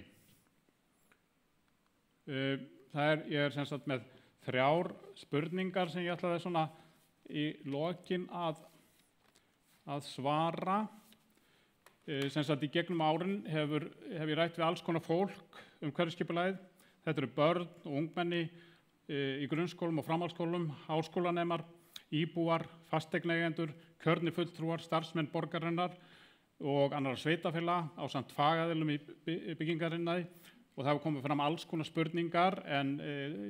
Ég er sem sagt með 3 spurningar sem ég ætlaði svona í lokin að svara. Sem sagt í gegnum árin hef ég rætt við alls konar fólk hverfisskipulagið. Þetta eru börn og ungmenni í grunnskólum og framhaldsskólum, háskólanemar, íbúar, fasteignaeigendur, kjörnir fulltrúar, starfsmenn borgarinnar og annarra sveitafélaga ásamt fagaðilum í byggingariðnaði og það hefur komið fram alls konar spurningar en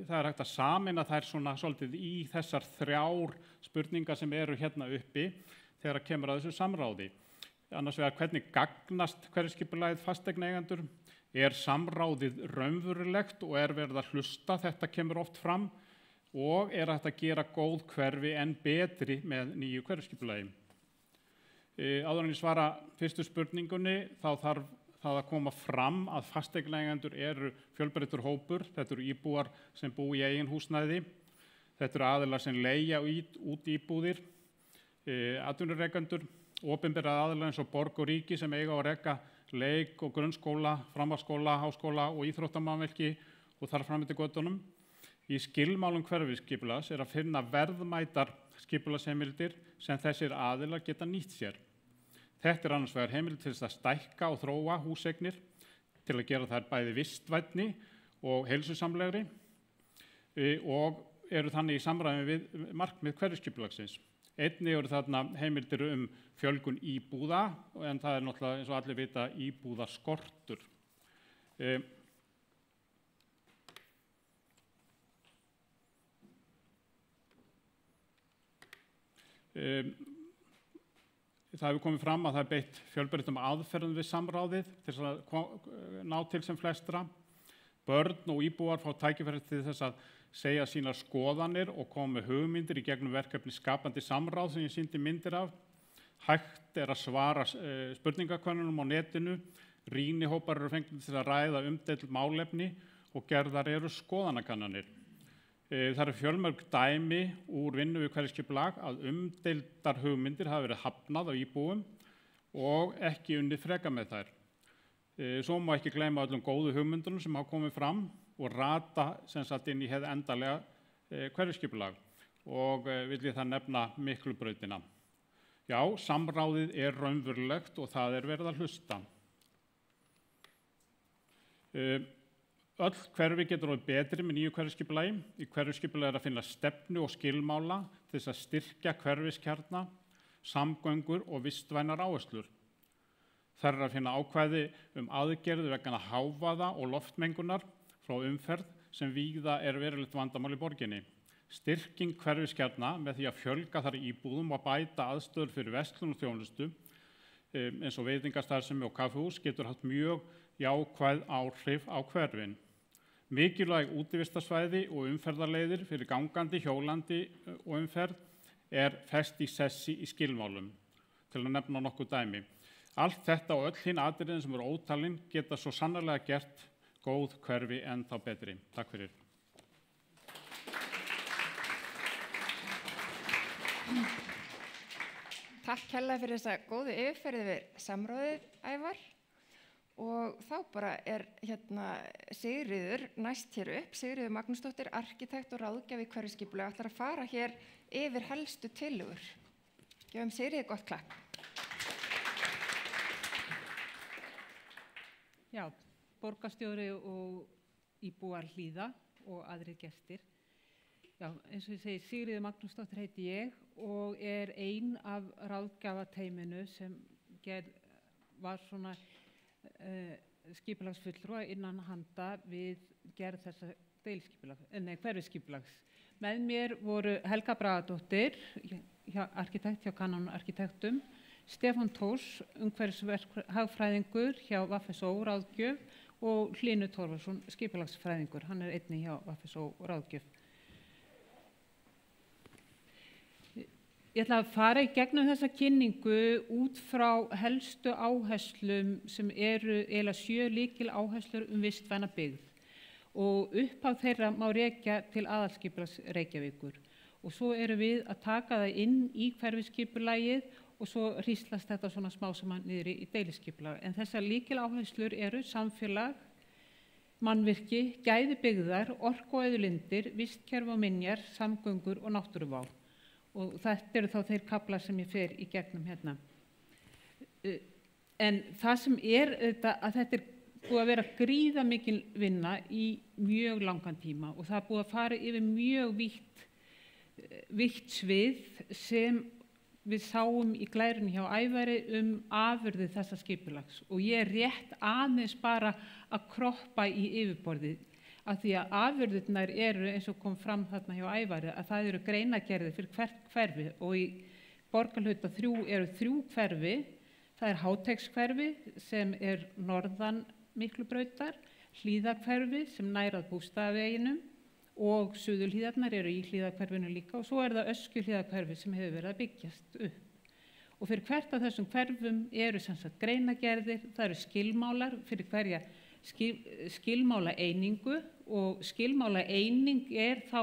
það er hægt að sameina þær svona svolítið í þessar 3 spurningar sem eru hérna uppi þegar kemur að þessu samráði. Annars vegar hvernig gagnast hverfisskipulagið fasteignaeigendur, samráðið raunverulegt og verið að hlusta, þetta kemur oft fram og hægt að gera góð hverfi en betri með nýju hverfisskipulagi. Áður en ég svara fyrstu spurningunni þá þarf það að koma fram að fasteignaeigendur eru fjölbreyttur hópur, þetta eru íbúar sem búa í eigin húsnæði, þetta eru aðilar sem leigja út íbúðir, atvinnurekendur, opinbera aðilar eins og borg og ríki sem eiga og reka leik- og grunnskóla, framhaldsskóla, háskóla og íþróttamannvirki og þar fram eftir götunum. Í skilmálum hverfisskipulags að finna verðmætar skipulagsheimildir sem þessir aðilar geta nýtt sér. Þetta annars vegar heimild til þess að stækka og þróa húseignir til að gera þær bæði vistvænni og heilsusamlegri og eru þannig í samræmi við markmið hverfisskipulagsins. Einnig eru þarna heimildir fjölgun íbúða en það er náttúrulega eins og allir vita íbúðaskortur. Það hefur komið fram að það beitt fjölbreyttum aðferðum við samráðið til að ná til sem flestra. Börn og íbúar fá tækifæri til þess að segja sínar skoðanir og koma með hugmyndir í gegnum verkefni skapandi samráð sem ég sýndi myndir af. Hægt að svara spurningakönnunum á netinu, rýnihópar eru fengnir til að ræða umdeild málefni og gerðar eru skoðanakannanir. Það eru fjölmörg dæmi úr vinnu við hverfisskipulag að umdeildar hugmyndir hafa verið hafnað á íbúum og ekki unnið frekar með þær. Svo má ekki gleyma öllum góðu hugmyndunum sem hafa komið fram og rata sem sagt inn í hið endalega hverfisskipulag og vil ég það nefna Miklubrautina. Já, samráðið er raunverulegt og það er verið að hlusta. Öll hverfi getur orðið betri með nýju hverfisskipulagi. Í hverfisskipulagi að finna stefnu og skilmála til þess að styrkja hverfiskjarna, samgöngur og vistvænar áherslur. Þar að finna ákvæði aðgerðir vegna hávaða og loftmengunar frá umferð sem víða verulegt vandamál í borginni. Styrking hverfiskjarna með því að fjölga þar íbúðum og bæta aðstöður fyrir verslun og þjónustu eins og veitingastarfsemi og kaffihús getur haft mjög jákvæð áhrif á hverfin. Mikilvæg útivistarsvæði og umferðarleiðir fyrir gangandi, hjólandi og umferð fest í sessi í skilmálum, til að nefna nokkuð dæmi. Allt þetta og öll hin atriðin sem eru ótalin geta svo sannarlega gert góð hverfi en þá betri. Takk fyrir. Takk kærlega fyrir þessa góðu yfirferð yfir samráðið, Ævar. Og þá bara hérna Sigríður næst hér upp, Sigríður Magnúsdóttir, arkitekt og ráðgjafi hverfisskipulag, ætlar að fara hér yfir helstu tillögur. Gefum Sigríði gott klapp. Já, borgarstjóri og íbúar Hlíða og aðrir gestir. Já, eins og ég segi, Sigríður Magnúsdóttir heiti ég og ein af ráðgjafateyminu sem var svona skipulagsfulltrúa innan handa við gerð þessa hverfisskipulags. Með mér voru Helga Bragadóttir, arkitekt hjá Canon Arkitektum, Stefán Thors, umhverfishagfræðingur hjá VFSO ráðgjöf og Hlynur Torfarsson, skipulagsfræðingur, hann einnig hjá VFSO ráðgjöf. Ég ætla að fara í gegnum þessa kynningu út frá helstu áherslum sem eru eiginlega 7 lykiláherslur vistvæna byggð. og upphaf þeirra má rekja til aðalskipulags Reykjavíkur. Og svo erum við að taka það inn í hverfisskipulagið og svo hríslast þetta svona smá saman niður í deiliskipulag. En þessar lykiláherslur eru samfélag, mannvirki, gæði byggðar, orku og auðlindir, vistkerfi og minjar, samgöngur og náttúruvá. Og þetta eru þá þeir kaflar sem ég fer í gegnum hérna. En það sem þetta, að þetta búið að vera gríðamikil vinna í mjög langan tíma og það búið að fara yfir mjög vítt svið sem við sáum í glærunni hjá Ævari afurði þessa skipulags og ég rétt aðeins bara að kroppa í yfirborðið af því að afurðirnar eru eins og kom fram þarna hjá Ævari að það eru greinagerðir fyrir hvert hverfi og í Borgarhluta 3 eru 3 hverfi, það Háteigshverfi sem norðan Miklubrautar, Hlíðahverfi sem nær að Bústaðaveginum og Suðurhlíðarnar eru í Hlíðahverfinu líka og svo það Öskjuhlíðahverfi sem hefur verið að byggjast upp. Og fyrir hvert af þessum hverfum eru sem sagt greinagerðir, það eru skilmálar fyrir hverja skilmála einingu og skilmála eining þá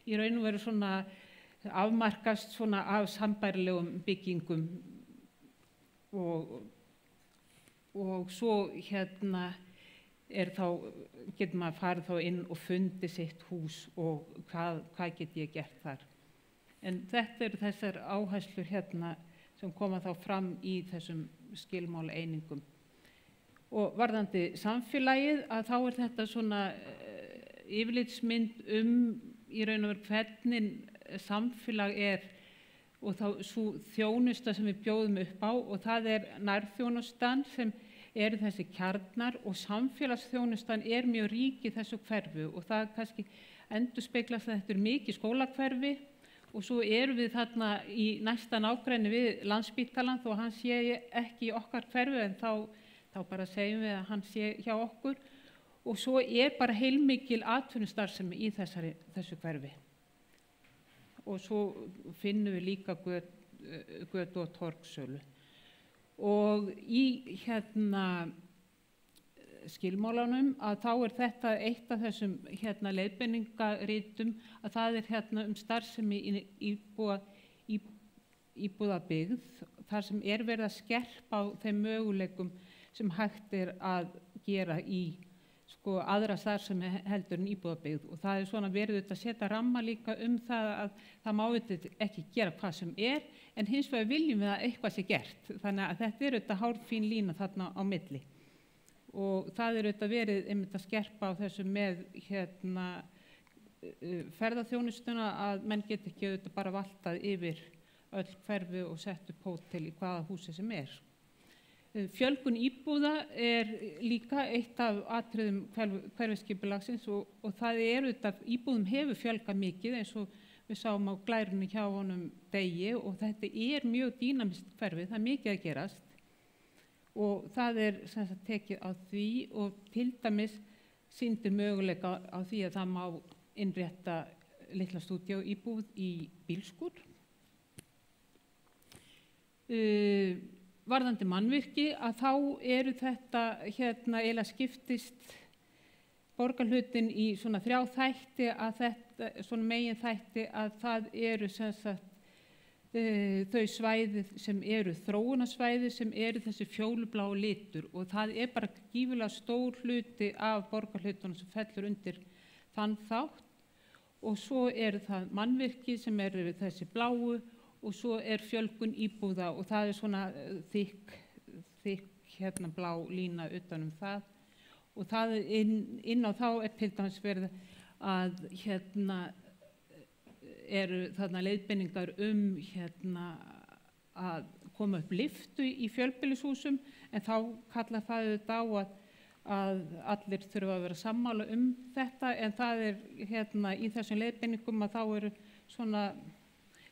í raun og veru svona afmarkast svona af sambærilegum byggingum og svo getur maður farið þá inn og fundið sitt hús og hvað get ég gert þar. En þetta eru þessar áherslur sem koma þá fram í þessum skilmála einingum. Og varðandi samfélagið að þá þetta svona yfirlitsmynd í raun og veru hvernig samfélag og þá svo þjónusta sem við bjóðum upp á og það nærþjónustan sem eru þessi kjarnar og samfélagsþjónustan mjög rík í þessu hverfi og það kannski endurspeglast að þetta mikið skólahverfi og svo erum við þarna í næsta nágrenni við Landspítalann þó hann sé ekki í okkar hverfi en þá bara segjum við að hann sé hjá okkur og svo bara heilmikil atvinnustarfsemi í þessu hverfi. Og svo finnum við líka götu og torgsölu. Og í skilmálanum að þá þetta eitt af þessum leiðbeiningarítum að það starfsemi íbúðabyggð þar sem verið að skerpa á þeim möguleikum sem hægt að gera í aðra starfsemi heldur en íbúðabyggð og það svona verið að setja ramma líka það að það má ekki gera hvað sem en hins vegar viljum við að eitthvað sé gert þannig að þetta þetta hárfín lína þarna á milli og það þetta verið einmitt að skerpa á þessu með ferðaþjónustuna að menn get ekki bara valtað yfir öll hverfi og sett upp hótel í hvaða húsi sem Fjölgun íbúða líka eitt af atriðum hverfisskipulagsins og það íbúðum hefur fjölgað mikið eins og við sáum á glærunni hjá honum Degi og þetta mjög dýnamískt hverfi, það mikið að gerast og það sem sagt tekið á því og til dæmis sýndir möguleika á því að það má innrétta litla stúdíóíbúð í bílskúr. Varðandi mannvirki að þá þetta eiginlega skiptist borgarhlutin í svona 3 þætti að svona megin þætti að það sem sagt þau svæði sem þróunarsvæði sem þessi fjólubláu litur og það bara gífurlega stór hluti af borgarhlutunum sem fellur undir þann þátt og svo það mannvirki sem þessi bláu og svo fjölgun íbúða og það svona þykk blá lína utan það og það inn á þá til dæmis verið að þarna leiðbeiningar að koma upp lyftu í fjölbýlishúsum en þá kallar það á að allir þurfa að vera sammála þetta en það í þessum leiðbeiningum að þá svona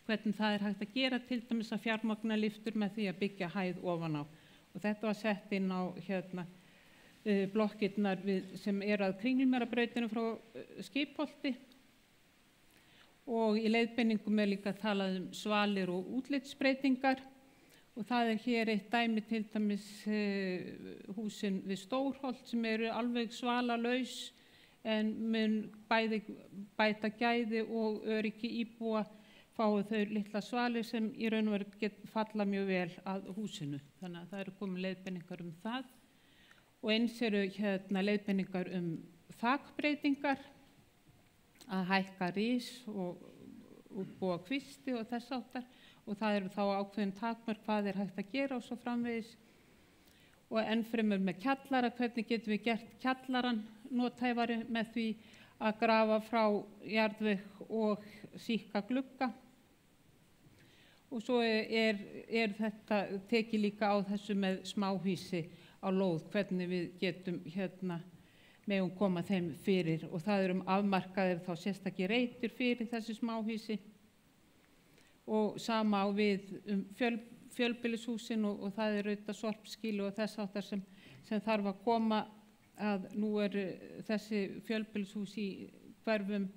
hvernig það hægt að gera til dæmis að fjármagna lyftur með því að byggja hæð ofan á og þetta var sett inn á blokkirnar sem að Kringlumýrarbrautinu frá Skipholti og í leiðbeiningum líka talað svalir og útlitsbreytingar og það hér eitt dæmi til dæmis húsin við Stórholt sem alveg svalalaus en mun bæði bæta gæði og öryggi íbúa fái þau litla svalir sem í raun og veru falla mjög vel að húsinu. Þannig að það eru komið leiðbeiningar það og eins eru leiðbeiningar þakbreytingar, að hækka rís og útbúa kvisti og þess háttar og það eru þá ákveðin takmörk hvað hægt að gera og svo framvegis. Og ennfremur með kjallara, hvernig getum við gert kjallaran nothæfari með því að grafa frá jarðveg og síkka glugga. Og svo þetta tekið líka á þessu með smáhýsi á lóð, hvernig við getum megum koma þeim fyrir og það eru afmarkaðir þá sérstakir reitir fyrir þessi smáhýsi og sama á við fjölbýlishúsin og það eru auðvitað sorpskýli og þess háttar sem þarf að koma að nú þessi fjölbýlishús í hverfum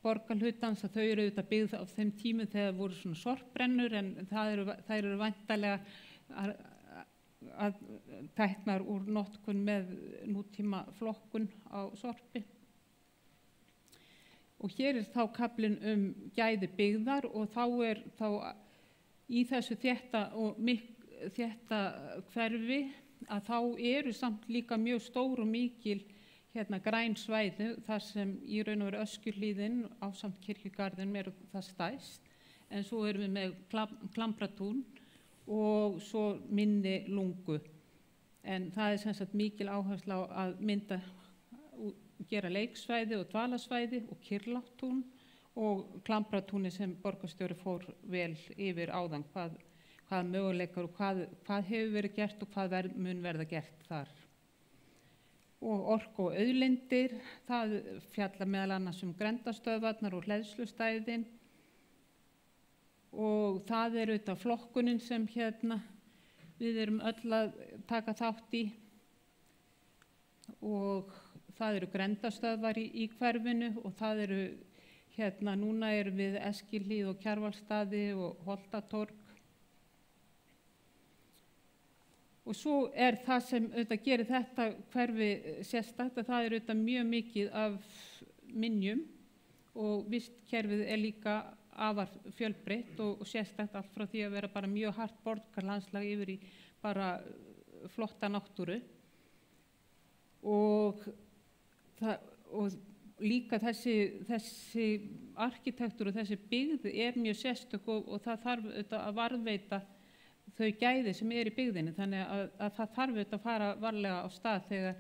borgarhlutans að þau eru auðvitað byggð á þeim tímum þegar voru svona sorpbrennur en þær eru væntanlega að teknar úr notkun með nútíma flokkun á sorpi. Og hér þá kaflinn gæði byggðar og þá í þessu þétta hverfi að þá eru samt líka mjög stór og mikil græn svæði þar sem í raun og veru Öskjuhlíðin ásamt Kirkjugarðinum eru það stærst en svo erum við með Klambratún og svo minni Lungu. En það sem sagt mikil áhersla á að gera leiksvæði og dvalasvæði og Kyrláttún og Klambratúni sem borgarstjóri fór vel yfir áðan hvað möguleikar og hvað hefur verið gert og hvað mun verða gert þar. Og orku og auðlindir, það fjalla meðal annars grenndarstöðvarnar og hleðslustæðin og það auðvitað flokkunin sem við erum öll að taka þátt í og það eru grenndarstöðvar í hverfinu og það eru núna erum við Eskilhlíð og Kjarvalsstaði og Holtatorg. Og svo það sem auðvitað gerir þetta hverfi sérstakt að það auðvitað mjög mikið af minjum og vistkerfið líka afar fjölbreytt og sérstakt allt frá því að vera bara mjög hart borgarlandslag yfir í bara flotta náttúru og líka þessi arkitektur og þessi byggð mjög sérstök og það þarf auðvitað að varðveita þau gæði sem í byggðinni þannig að það þarf auðvitað að fara varlega á stað þegar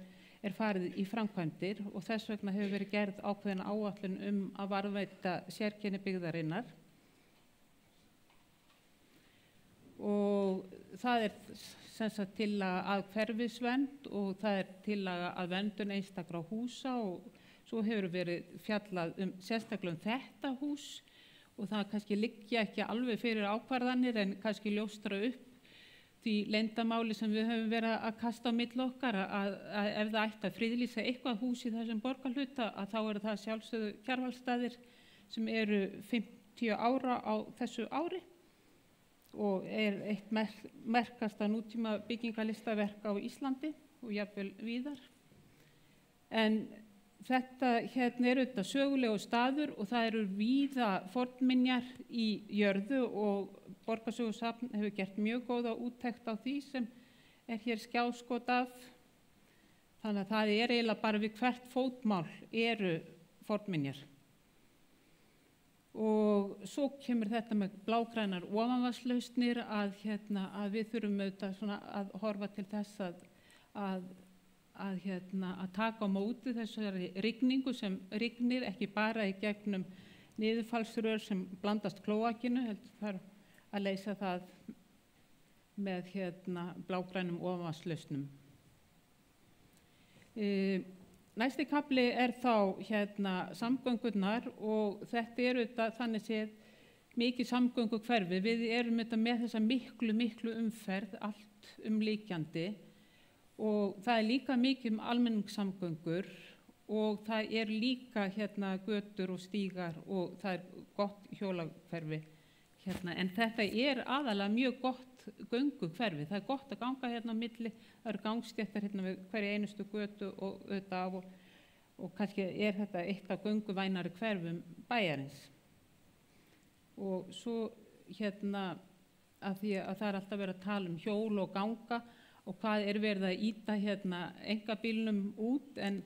farið í framkvæmdir og þess vegna hefur verið gerð ákveðin áætlun að varðveita sérkenni byggðarinnar og það sem sagt tillaga að hverfisvernd og það tillaga að verndun einstakra húsa og svo hefur verið fjallað sérstaklega þetta hús og það kannski liggja ekki alveg fyrir ákvarðanir en kannski ljóstra upp því leyndamáli sem við höfum verið að kasta á milli okkar að ef það ætti að friðlýsa eitthvað hús í þessum borgarhluta að þá eru það sjálfsögðu Kjarvalsstaðir sem eru 50 ára á þessu ári og eitt merkasta nútíma byggingalistaverk á Íslandi og jafnvel víðar. En þetta auðvitað sögulegu staður og það eru víða fornminjar í jörðu og Borgarsögusafn hefur gert mjög góða úttekt á því sem hér skjáskot af. Þannig að það eiginlega bara við hvert fótmál eru fornminjar. Og svo kemur þetta með blágrænar ofanvatnslausnir að við þurfum auðvitað að horfa til þess að taka á móti þessari rigningu sem rignir ekki bara í gegnum niðurfallsrör sem blandast klóakinu, heldur þarf að leysa það með blágrænum ofanvatnslausnum. Næsti kafli þá samgöngurnar og þetta auðvitað þannig séð mikið samgönguhverfi. Við erum auðvitað með þessa miklu umferð allt umlíkjandi og það líka mikið almenningssamgöngur og það líka götur og stígar og það gott hjólahverfi en þetta aðalega mjög gott gönguhverfi. Það gott að ganga á milli, það eru gangstéttar við hverja einustu götu og og kannski þetta eitt af gönguvænari hverfum bæjarins. Og svo að því að það alltaf verið að tala hjól og ganga og hvað verið að ýta einkabílnum út, en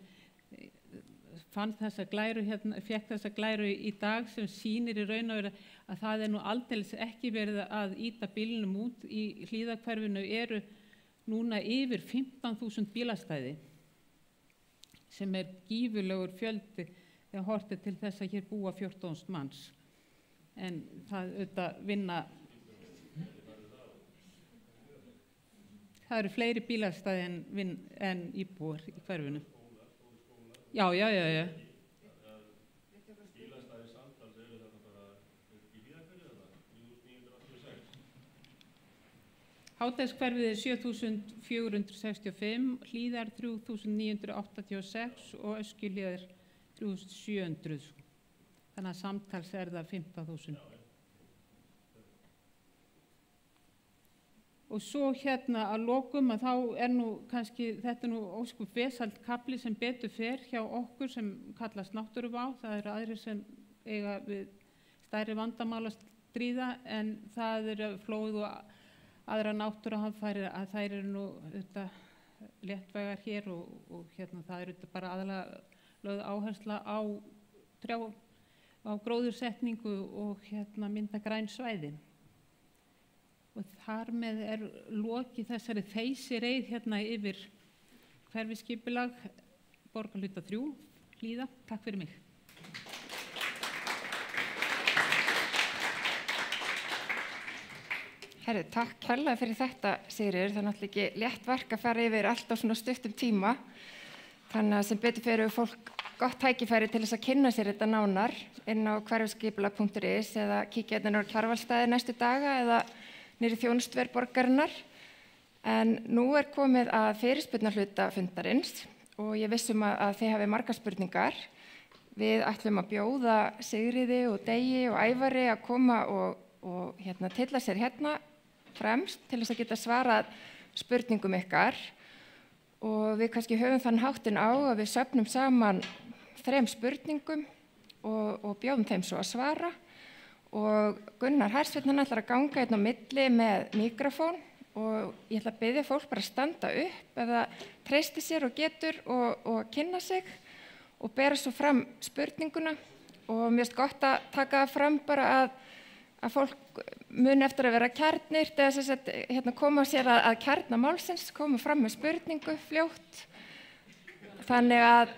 fann þessa glæru fékk þessa glæru í dag sem sýnir í raun og veru að það nú aldeilis ekki verið að ýta bílnum út. Í Hlíðahverfinu eru núna yfir 15.000 bílastæði sem gífurlegur fjöldi þegar horft til þess að hér búa 14.000 manns. En það auðvitað vinna, það eru fleiri bílastæði en íbúar í hverfinu. Já. Bílastæði samtals þetta bara í Hlíðahverfi eða 3.986? Hátægishverfið 7.465, Hlíðar 3.986 og Öskjuhlíðar 3.700. Þannig að samtals það 15.000. Og svo að lokum að þá nú kannski, þetta nú óskup vesælt kafli sem betur fer hjá okkur sem kallast náttúruvá. Það eru aðrir sem eiga við stærri vandamál að stríða, en það flóð og aðra náttúruhamfarir að þær nú léttvægar hér og það bara aðalega lögð áhersla á gróðursetningu og mynda græn svæði. Og þar með lokið þessari þeysireið yfir hverfisskipulag borgarhluta 3, Hlíða. Takk fyrir mig. Herri, takk kærlega fyrir þetta, Sigríður. Það náttúrulega ekki létt verk að fara yfir allt á svona stuttum tíma. Þannig að sem betur fer fólk gott tækifæri til þess að kynna sér þetta nánar inn á hverfisskipulag.is eða kíkja á Kjarvalsstaði næstu daga eða niðri þjónustver borgarinnar. En nú komið að fyrirspurnarhluta fundarins og ég vissum að þið hafi margar spurningar. Við ætlum að bjóða Sigríði og Degi og Ævari að koma og tilla sér fremst til þess að geta svarað spurningum ykkar. Og við kannski höfum þann háttinn á að við söfnum saman 3 spurningum og bjóðum þeim svo að svara. Og Gunnar Hersveinn ætlar að ganga á milli með mikrofón og ég ætla að biðja fólk bara að standa upp ef það treystir sér og getur og kynna sig og bera svo fram spurninguna. Og mér finnst gott að taka það fram bara að fólk muni eftir að vera kjarnir eða koma sér að kjarna málsins, koma fram með spurningu fljótt. Þannig að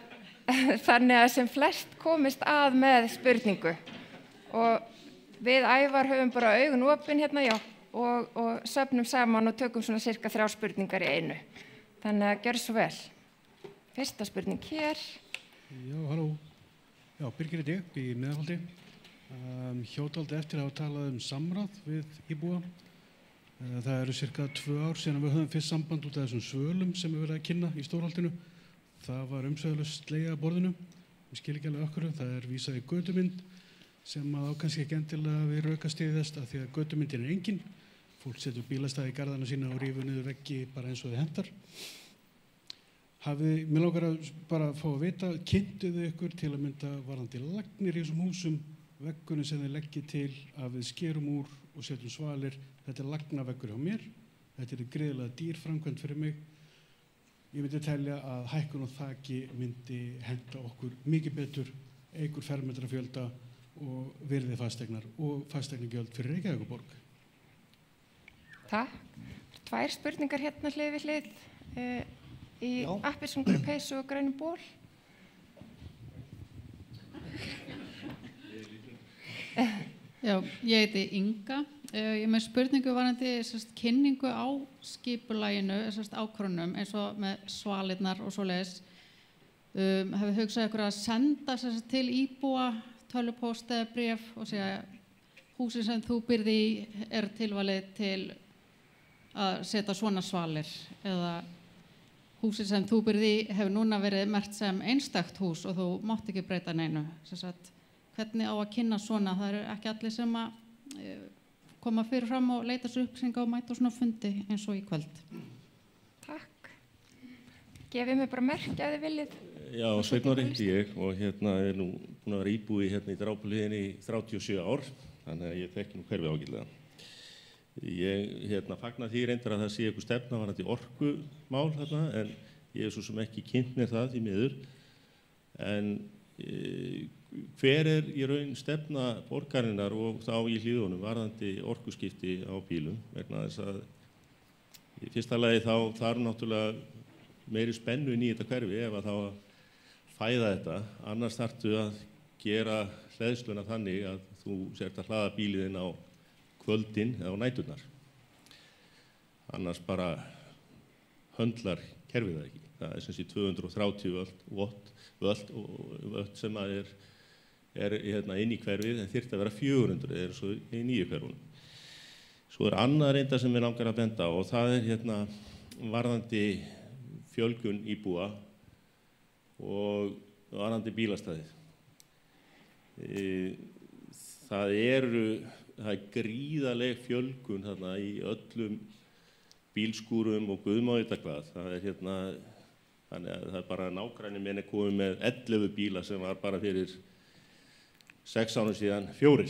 sem flest komist að með spurningu. Og við Ævar höfum bara augun opin og söfnum saman og tökum svona cirka 3 spurningar í einu. Þannig að gjörðu svo vel. Fyrsta spurning hér. Já, halló. Já, Birgir Deg í Meðalholti. Hjótaldi eftir að hafa talað samráð við íbúa. Það eru cirka 2 ár síðan við höfum fyrst samband út af þessum svölum sem við verðum að kynna í Stórholtinu. Það var umsögulaust slegið að borðinu. Við skil ekki alveg okkur. Það vísað í götumynd sem á kannski ekki endilega við raukastiði þess að því að götumyndin engin. Fólk setur bílastæði í garðana sína og rífur niður veggi bara eins og þið hentar. Mér langar að bara fá að vita, kynntuðu ykkur til að mynda varðandi lagnir í þessum húsum, veggunum sem þið leggið til að við skerum úr og setjum svalir. Þetta lagnaveggur hjá mér. Þetta gríðarlega dýr framkvæmd fyrir mig. Ég myndi telja að hækkun og þaki myndi henta okkur mikið betur, eykur fermetrafjölda og virði fasteignar og fasteignagjöld fyrir Reykjavíkurborg. Takk. 2 spurningar hlið við hlið í appelsínugulu peysu og grænum ból. Já, ég heiti Inga. Ég með spurningu varðandi kynningu á skipulaginu, ákvörðunum eins og með svalirnar og svoleiðis. Hefur hugsað ykkur að senda til íbúa tölvupóst eða bréf og segja húsið sem þú býrð í tilvalið til að setja svona svalir, eða húsið sem þú býrð í hefur núna verið merkt sem einstakt hús og þú mátt ekki breyta neinu. Hvernig á að kynna svona? Það eru ekki allir sem að koma fyrir fram og leita sér upplýsinga og mæta á svona fundi eins og í kvöld. Takk. Gefið mér bara merki að þið viljið. Já, Sveinn Orri heiti ég og er nú búinn að vera íbúi í Drápuhlíðinni í 37 ár, þannig að ég þekki nú hverfið ágætlega. Ég fagna því reyndar að það sé eitthvað stefna varðandi orkumál þarna, en ég svo sem ekki kynnt mér það því miður. En hver í raun stefna borgarinnar og þá í Hlíðunum varðandi orkuskipti á bílum, vegna þess að í fyrsta lagi þá þarf náttúrulega meiri spennu inn í þetta hverfi ef að þá að fæða þetta, annars þarftu að gera hleðsluna þannig að þú sért að hlaða bíliðinn á kvöldin eða á næturnar. Annars bara höndlar kerfið það ekki. Það sem sé 230 völt sem að er inn í hverfið en þyrfti að vera 400 eða svo í nýju hverfunum. Svo annað reynda sem við langar að benda á og það varðandi fjölgun íbúa og varðandi bílastæðið. Það er gríðarleg fjölgun þarna í öllum bílskúrum og guð má vita hvað. Þannig að það bara nágranni minn komið með 11 bíla sem var bara fyrir 6 árum síðan 4.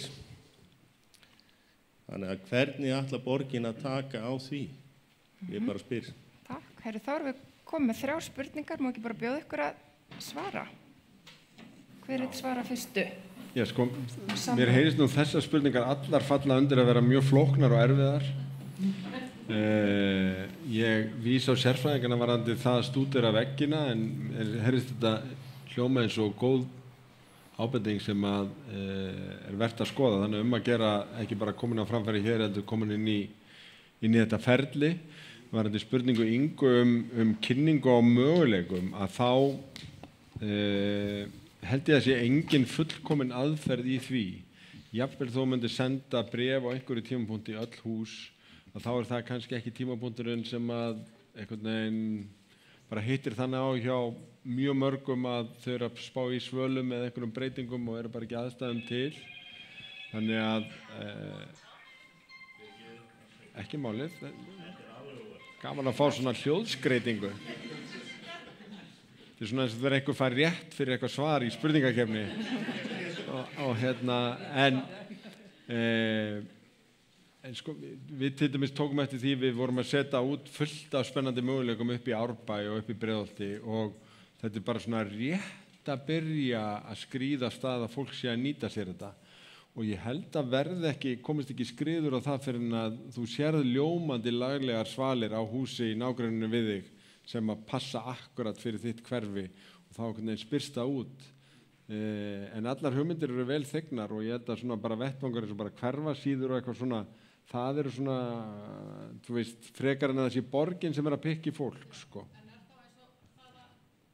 Þannig að hvernig ætla borgin að taka á því? Ég bara spyr. Takk. Þá erum við komið með 3 spurningar, má ekki bara bjóða ykkur að svara? Hver vill svara fyrstu? Já, sko, mér heyrist nú þessar spurningar allar falla undir að vera mjög flóknar og erfiðar. Ég vísa á sérfræðingarna varðandi það að stúdera veggina, en heyrist þetta hljóma eins og góð ábending sem að er vert að skoða, þannig að gera ekki bara komin á framfæri hér, heldur komin inn í þetta ferli. Varðandi spurningu Ingu kynningu á möguleikum, að þá held ég að sé engin fullkomin aðferð í því. Jafnvel þó myndi senda bréf á einhverju tímapunkti í öll hús, að þá er það kannski ekki tímapunkturinn sem að einhvern veginn bara hittir þannig á hjá mjög mörgum að þau eru að spá í svölum eða einhverjum breytingum og eru bara ekki aðstæðum til. Þannig að ekki málið. Gaman að fá svona hljóðskreitingu. Þetta er svona eins og þegar einhver fær rétt fyrir eitthvað svar í spurningakefni. En sko, við til dæmis tókum eftir því við vorum að setja út fullt af spennandi möguleikum upp í Árbæ og upp í Breiðholti og þetta er bara svona rétt að byrja að skríða af stað að fólk sé að nýta sér þetta. Og ég held að komist ekki skriður á það fyrir að þú sérð ljómandi laglegar svalir á húsi í nágrenninu við þig sem að passa akkurat fyrir þitt hverfi og þá einhvern veginn spyrst það út. En allar hugmyndir eru vel þegnar og ég held að svona bara vettvangar eins og bara hverfasíður og eitthvað svona, það eru svona, þú veist, frekar en að það sé borgin sem að pikka í fólk, sko. En þá eins og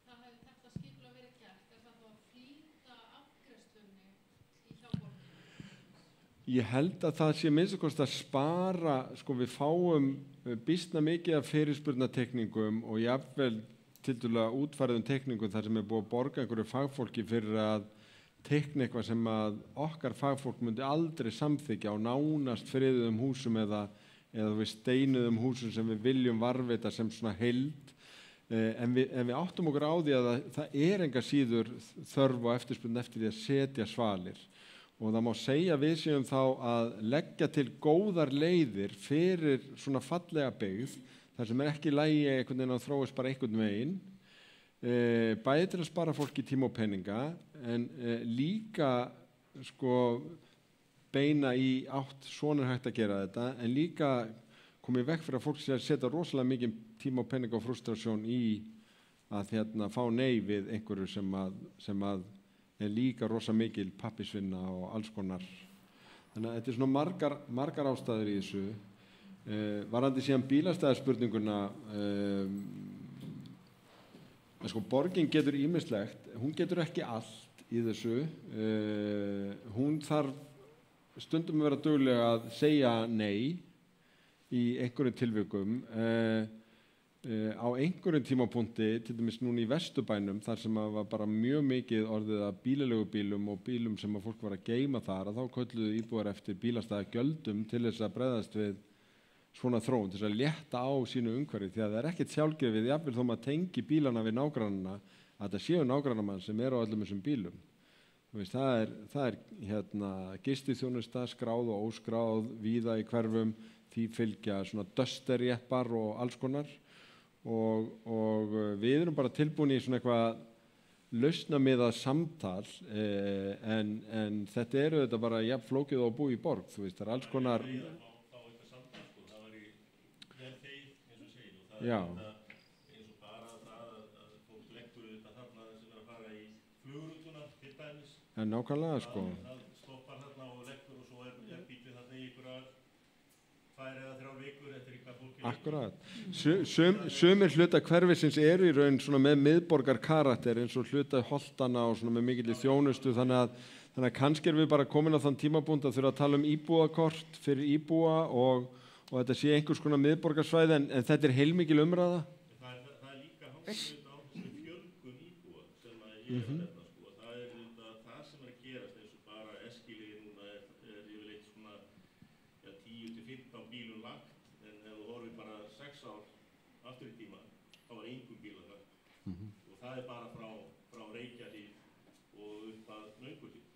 það hefði þetta skipulag verið gert, það þá að flýta afgreiðslunni í hjá borginni? Ég held að það sé minnst að spara, sko, við fáum býsna mikið af fyrirspurnatekningum og jafnvel tildulega útfærðum tekningum þar sem búið að borga einhverju fagfólki fyrir að tekna eitthvað sem að okkar fagfólk myndi aldrei samþykja á nánast friðuðum húsum eða við steinuðum húsum sem við viljum varðveita sem svona heild. En við áttum okkur á því að það er enga síður þörf og eftirspurn eftir því að setja svalir. Og það má segja við séum þá að leggja til góðar leiðir fyrir svona fallega byggð, þar sem ekki í lagi einhvern veginn að þróast bara einhvern veginn, bæði til að spara fólki tíma og peninga, en líka sko beina í átt svona hægt að gera þetta, en líka komið vekk fyrir að fólk sé að setja rosalega mikið tíma og peninga og frustrasjón í að fá nei við einhverju sem að er líka rosa mikil pappisvinna og alls konar. Þannig að þetta er svona margar ástæður í þessu. Varðandi síðan bílastæðaspurninguna, sko, borgin getur ýmislegt, hún getur ekki allt í þessu. Hún þarf stundum að vera dugleg að segja nei í einhverjum tilvikum. Á einhverjum tímapunkti, til dæmis núna í Vesturbænum, þar sem að var bara mjög mikið orðið að bílaleigubílum og bílum sem að fólk var að geyma þar, að þá kölluðu íbúar eftir bílastæðagjöldum til þess að bregðast við svona þróun til þess að létta á sínu umhverfi, því að það ekkert sjálfgefið jafnvel þó maður tengi bílana við nágrannana að það séu nágrannamann sem eru á öllum þessum bílum. Veist, það er gistiþjónusta, skráð og óskráð víða í hverfum, því fylgja svona dösterjeppar og alls konar og við erum bara tilbúin í svona eitthvað lausnamiðað samtal en þetta þetta bara jafn flókið og búið í borg, þú veist, það alls konar. Já. Eins og bara það að fólk leggur þetta þarna sem að fara í flugurutuna til dæmis. En nákvæmlega sko. Það stoppar þarna og leggur og svo bílið þarna í einhverja 2 eða 3 vikur eftir hvað fólk Akkurat. Sumir hluta hverfisins eru í raun svona með miðborgarkarakter eins og hluta holtana og svona með mikilli þjónustu þannig að kannski við bara komin á þann tímabúnd að þurfa að tala íbúakort fyrir íbúa og þetta sé einhvers konar miðborgarsvæði en þetta heilmikil umræða. Það líka hangið á þessu fjölgun íbúa sem ég nefna sko. Það sem að gerast eins og bara Eskilið núna yfirleitt svona 10-15 bílum lagt en ef þú horfir bara 6 ár aftur í tíma þá var engum bílar lagt og það bara frá Reykjavík og upp að Nauthólsvík.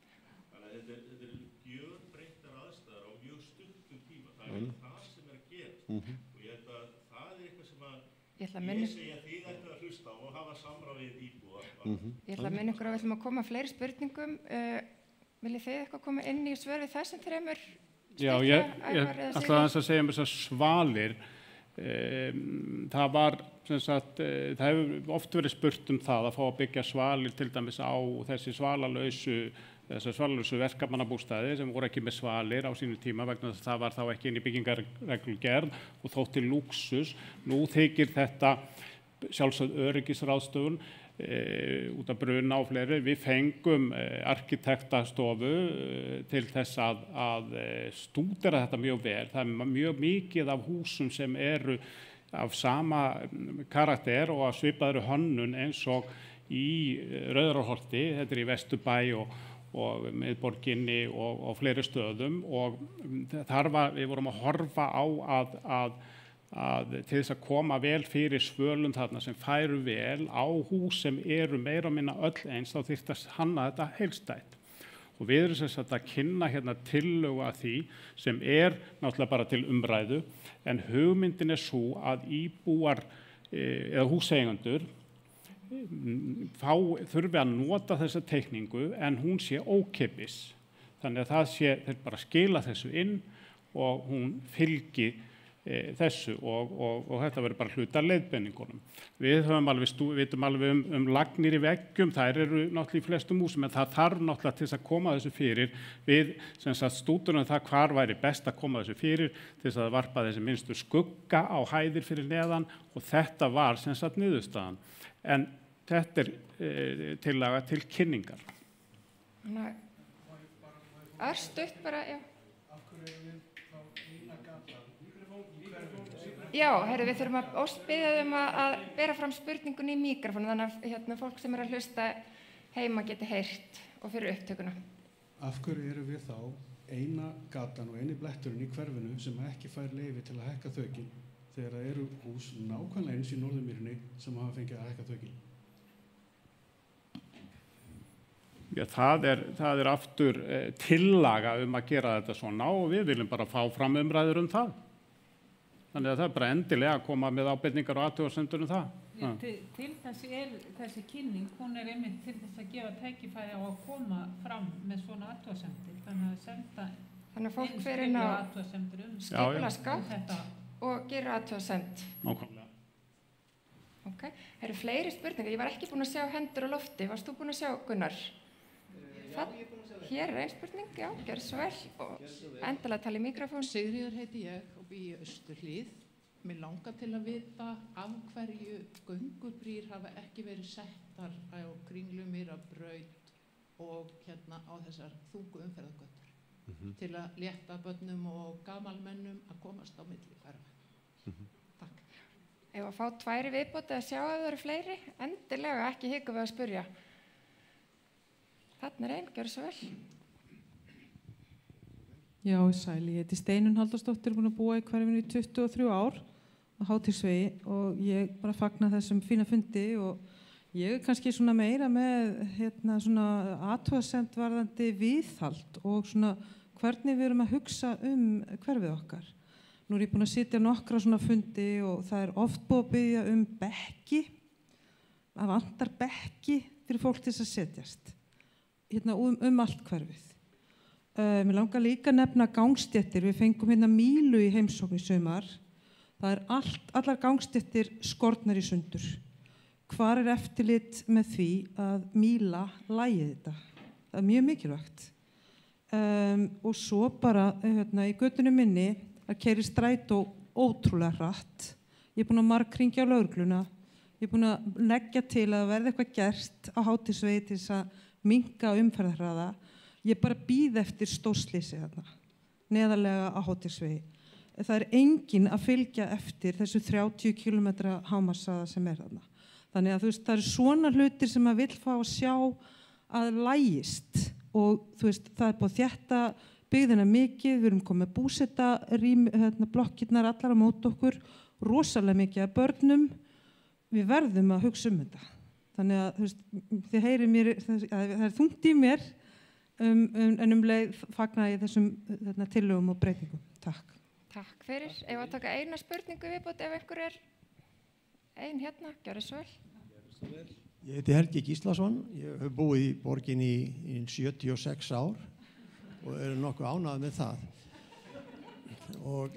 Þannig að þetta gjörbreyttar aðstæður á mjög stuttum tíma. Það það sem að gerast og ég held að það eitthvað sem að ég segi að þið ættu að hlusta og hafa samráð við íbúa. Ég ætla að minna ykkur að við ætlum að koma fleiri spurningum. Viljið þið eitthvað koma inn í svör við þessum 3? Já, ég ætla að segja þessar svalir. Það var, það hefur oft verið spurt það að fá að byggja svalir til dæmis á þessi þessar svalalausu verkamannabústaði sem voru ekki með svalir á sínu tíma vegna þess að það var þá ekki inn í byggingarreglugerð og þótti lúxus. Nú þykir þetta sjálfsögð öryggisráðstöfun út af bruna og fleiri. Við fengum arkitektastofu til þess að stúdera þetta mjög vel. Það mjög mikið af húsum sem eru af sama karakter og að svipaðri hönnun eins og í Rauðarárholti, þetta í Vesturbæ og miðborginni og fleiri stöðum og við vorum að horfa á að til þess að koma vel fyrir svölum þarna sem færu vel á hús sem eru meira og minna öll eins þá þyrfti að hanna þetta heildstætt. Og við erum sem sagt að kynna hérna tillögu að því sem náttúrulega bara til umræðu en hugmyndin svo að íbúar eða húseigendur þurfi að nota þessa teikningu en hún sé ókeypis. Þannig að þeir bara skila þessu inn og hún fylgi þessu og þetta verður bara hluta af leiðbeiningunum. Við vitum alveg lagnir í veggjum, þær eru náttúrulega í flestum húsum en það þarf náttúrulega til þess að koma þessu fyrir. Við stúdunum það hvar væri best að koma þessu fyrir til þess að varpa þessi minnstu skugga á hæðir fyrir neðan og þetta var niðurstaðan. En þetta tillaga til kynningar. Örstutt bara, já. Já, við þurfum að biðja að bera fram spurningun í míkrafónu þannig að fólk sem að hlusta heima geti heyrt og fyrir upptökuna. Af hverju erum við þá eina gatan og eini bletturinn í hverfinu sem ekki fær leyfi til að hækka þökin þegar það eru hús nákvæmlega eins í Norðurmýrinni sem hafa fengið að hækka þökin? Já, það er aftur tillaga að gera þetta svona og við viljum bara fá fram umræður það. Þannig að það er bara endilega að koma með ábendingar og athugasemdir það. Til þessi kynning, hún einmitt til þess að gefa tækifæri á að koma fram með svona athugasemdir. Þannig að senda Þannig að fólk fer inn á skipulagsgátt og gera athugasend. Nákvæmlega. Ok, það eru fleiri spurningar. Ég var ekki búin að sjá hendur á lofti. Varst þú búin að sjá, Gunnar? Hér ein spurning, já, gjör svo vel og endilega tala í mikrofón. Sigríður heiti ég og bý í Austurhlíð. Mér langar til að vita af hverju göngubrýr hafa ekki verið settar á Kringlumýrarbraut og hérna á þessar þungu umferðargötur til að létta börnum og gamalmennum að komast á milli hverfa. Takk. Ef að fá 2 viðbót að sjá að það eru fleiri, endilega ekki hika við að spurja. Þarna ein, gjör svo vel. Já, sæl, ég heiti Steinunn Halldórsdóttir, búin að búa í hverfinu í 23 ár á Háteigssvegi og ég bara fagna þessum fína fundi og ég kannski svona meira með svona athugasemd varðandi viðhald og svona hvernig við erum að hugsa hverfið okkar. Nú ég búin að sitja nokkra svona fundi og það oft búið að biðja bekki, að vantar bekki fyrir fólk til þess að setjast allt hverfið. Mér langar líka að nefna gangstéttir, við fengum Mílu í heimsókn í sumar. Það allar gangstéttir skornar í sundur. Hvar eftirlit með því að Míla lagi þetta? Það mjög mikilvægt. Og svo bara í götunni minni að keyra í strætó ótrúlega hratt. Ég búin að marghringja á lögregluna. Ég búin að leggja til að verði eitthvað gert á Háteigssvegi til þess að minnka umferðarhraða. Ég bara bíð eftir stórslýsi þarna, neðarlega á Háteigssvegi. Það enginn að fylgja eftir þessu 30 km hámarkshraða sem þarna. Þannig að það svona hlutir sem að vill fá að sjá að lagist og það búið þétta byggðina mikið, við erum komið búseta blokkirnar allar á móti okkur, rosalega mikið af börnum, við verðum að hugsa þetta. Þannig að þið heyri mér, það þungt í mér en leið fagna ég þessum tillögum og breytingum. Takk. Takk fyrir. Ef að taka eina spurningu viðbót ef einhver ein gjörðu svo vel. Ég heiti Helgi Gíslason, ég hef búið í borginni í 76 ár og nokkuð ánægður með það.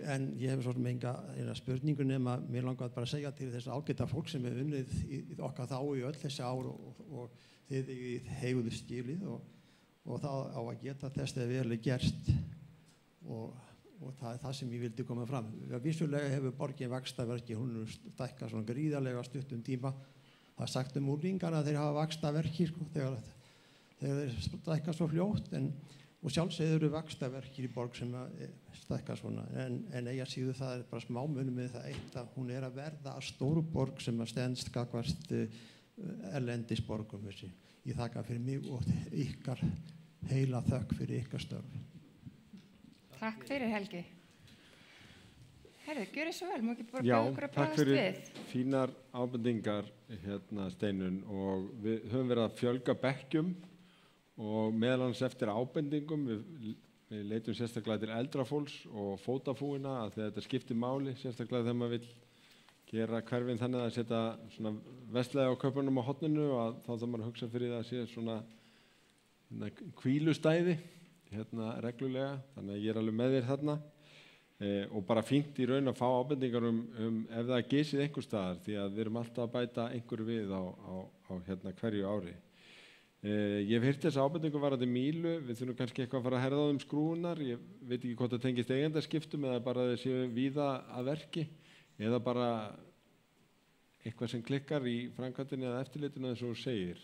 En ég hef svo sem enga spurningu nema mér langar bara að segja til þess ágæta fólk sem unnið í okkar þá í öll þessi ár og þið heiguðu skilið og það á að geta þess að vel gerst og það það sem ég vildi koma fram. Vissulega hefur borgin vaxtarverki, hún stækkað svona gríðarlega stuttum tíma. Það sagt unglingar að þeir hafa vaxtarverki þegar þeir stækkað svo fljótt og sjálfsögðu eru vaxtarverkir í borg sem stækkað svona en eiga síðu það bara smámunum með það eitt að hún að verða að stóru borg sem stendst gagnvart erlendisborgum. Ég þakka fyrir mig og ykkar heila þökk fyrir ykkar störf. Takk fyrir Helgi. Herðu, gjörðu svo vel, má ekki bara bæða okkur að bregðast við. Já, takk fyrir fínar ábendingar Steinunn og við höfum verið að fjölga bekkjum og meðal annars eftir ábendingum við leitum sérstaklega til eldra fólks og fótafúina að þetta skiptir máli, sérstaklega þegar maður vill gera hverfin þannig að setja svona vestlega á köpunum á horninu og að þá þarf maður að hugsa fyrir það að sé svona hvílustæði reglulega, þannig að ég alveg með þér þarna og bara fínt í raun að fá ábendingar ef það gisið einhver staðar því að við erum alltaf að bæta einhverju við á hverju ári. Ég hef heyrt þessa ábendingu varðandi Mílu, við þurfum kannski eitthvað að fara að herða á skrúfunar, ég veit ekki hvort það tengist eigendaskiptum eða bara þeir séu víða að verki eða bara eitthvað sem klikkar í framkvæmdinni eða eftirlitinu eins og þú segir.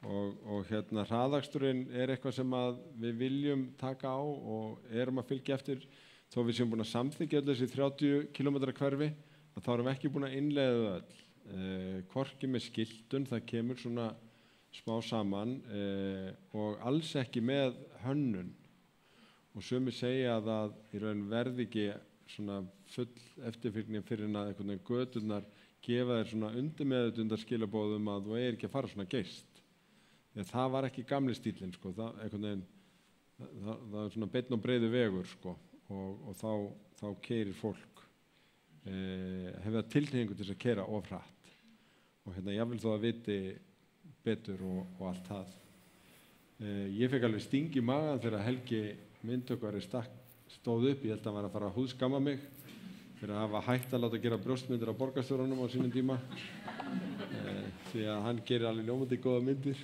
Og hraðaksturinn eitthvað sem við viljum taka á og erum að fylgja eftir þó við séum búin að samþykkja öll þessi 30 km hverfi að þá erum við ekki búin að innleiða öll. Hvorki með skiltun, það kemur svona smá saman og alls ekki með hönnun og sumir segja að í raun verði ekki svona full eftirfylgni fyrir að einhvern veginn göturnar gefa þér svona undirmeðvitundar skilaboðum að þú ekki að fara svona geist. Það var ekki gamli stílinn það er svona beinn og breiður vegur og þá keyrir fólk hefur það tilhneigingu til þess að keyra of hratt og jafnvel þó að viti betur og allt það. Ég fekk alveg sting í magann þegar Helgi myndtökvari stóð upp, ég held að hann var að fara að húðskamma mig fyrir að hafa hætt að láta gera brjóstmyndir á borgarstjórunum á sínum tíma því að hann gerir alveg ljómandi góða myndir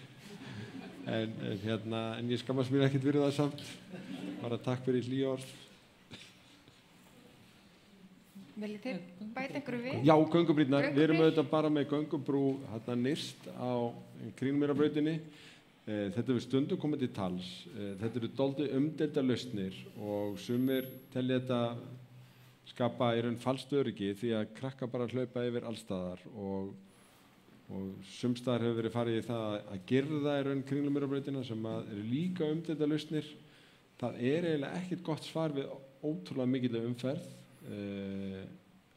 en ég skammast mér ekkert fyrir það samt, bara takk fyrir hlý orð. Viljið þið bæta einhverju við? Já, göngubrýrnar, við erum auðvitað bara með göngubrú nyrst á Kringlumýrarbrautinni. Þetta hefur stundum komið til tals, þetta eru dálítið umdeildar lausnir og sumir telja þetta skapa í raun falskt öryggi því að krakka bara hlaupa yfir allstaðar og sumstaðar hefur verið farið í það að girða í raun Kringlumýrarbrautina sem eru líka umdeildar lausnir. það eiginlega ekkert gott svar við ótrúlega mikilvæg umferð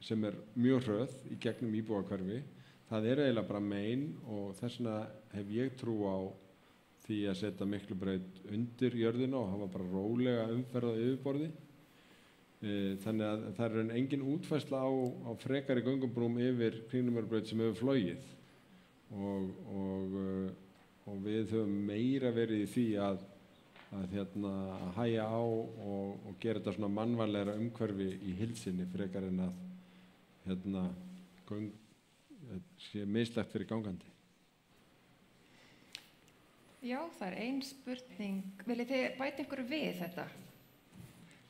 sem mjög hröð í gegnum íbúðahverfi. Það eiginlega bara mein og þess vegna hef ég trú á því að setja Miklubraut undir jörðina og hafa bara rólega umferð á yfirborði. Þannig að það engin útfærsla á frekari göngubrúm yfir Kringlumýrarbraut sem hefur flogið og við höfum meira verið í því að hægja á og gera þetta svona mannvænlegra umhverfi í heild sinni frekar en að sé mislegt fyrir gangandi. Já, það ein spurning. Viljið þið bæta einhverju við þetta?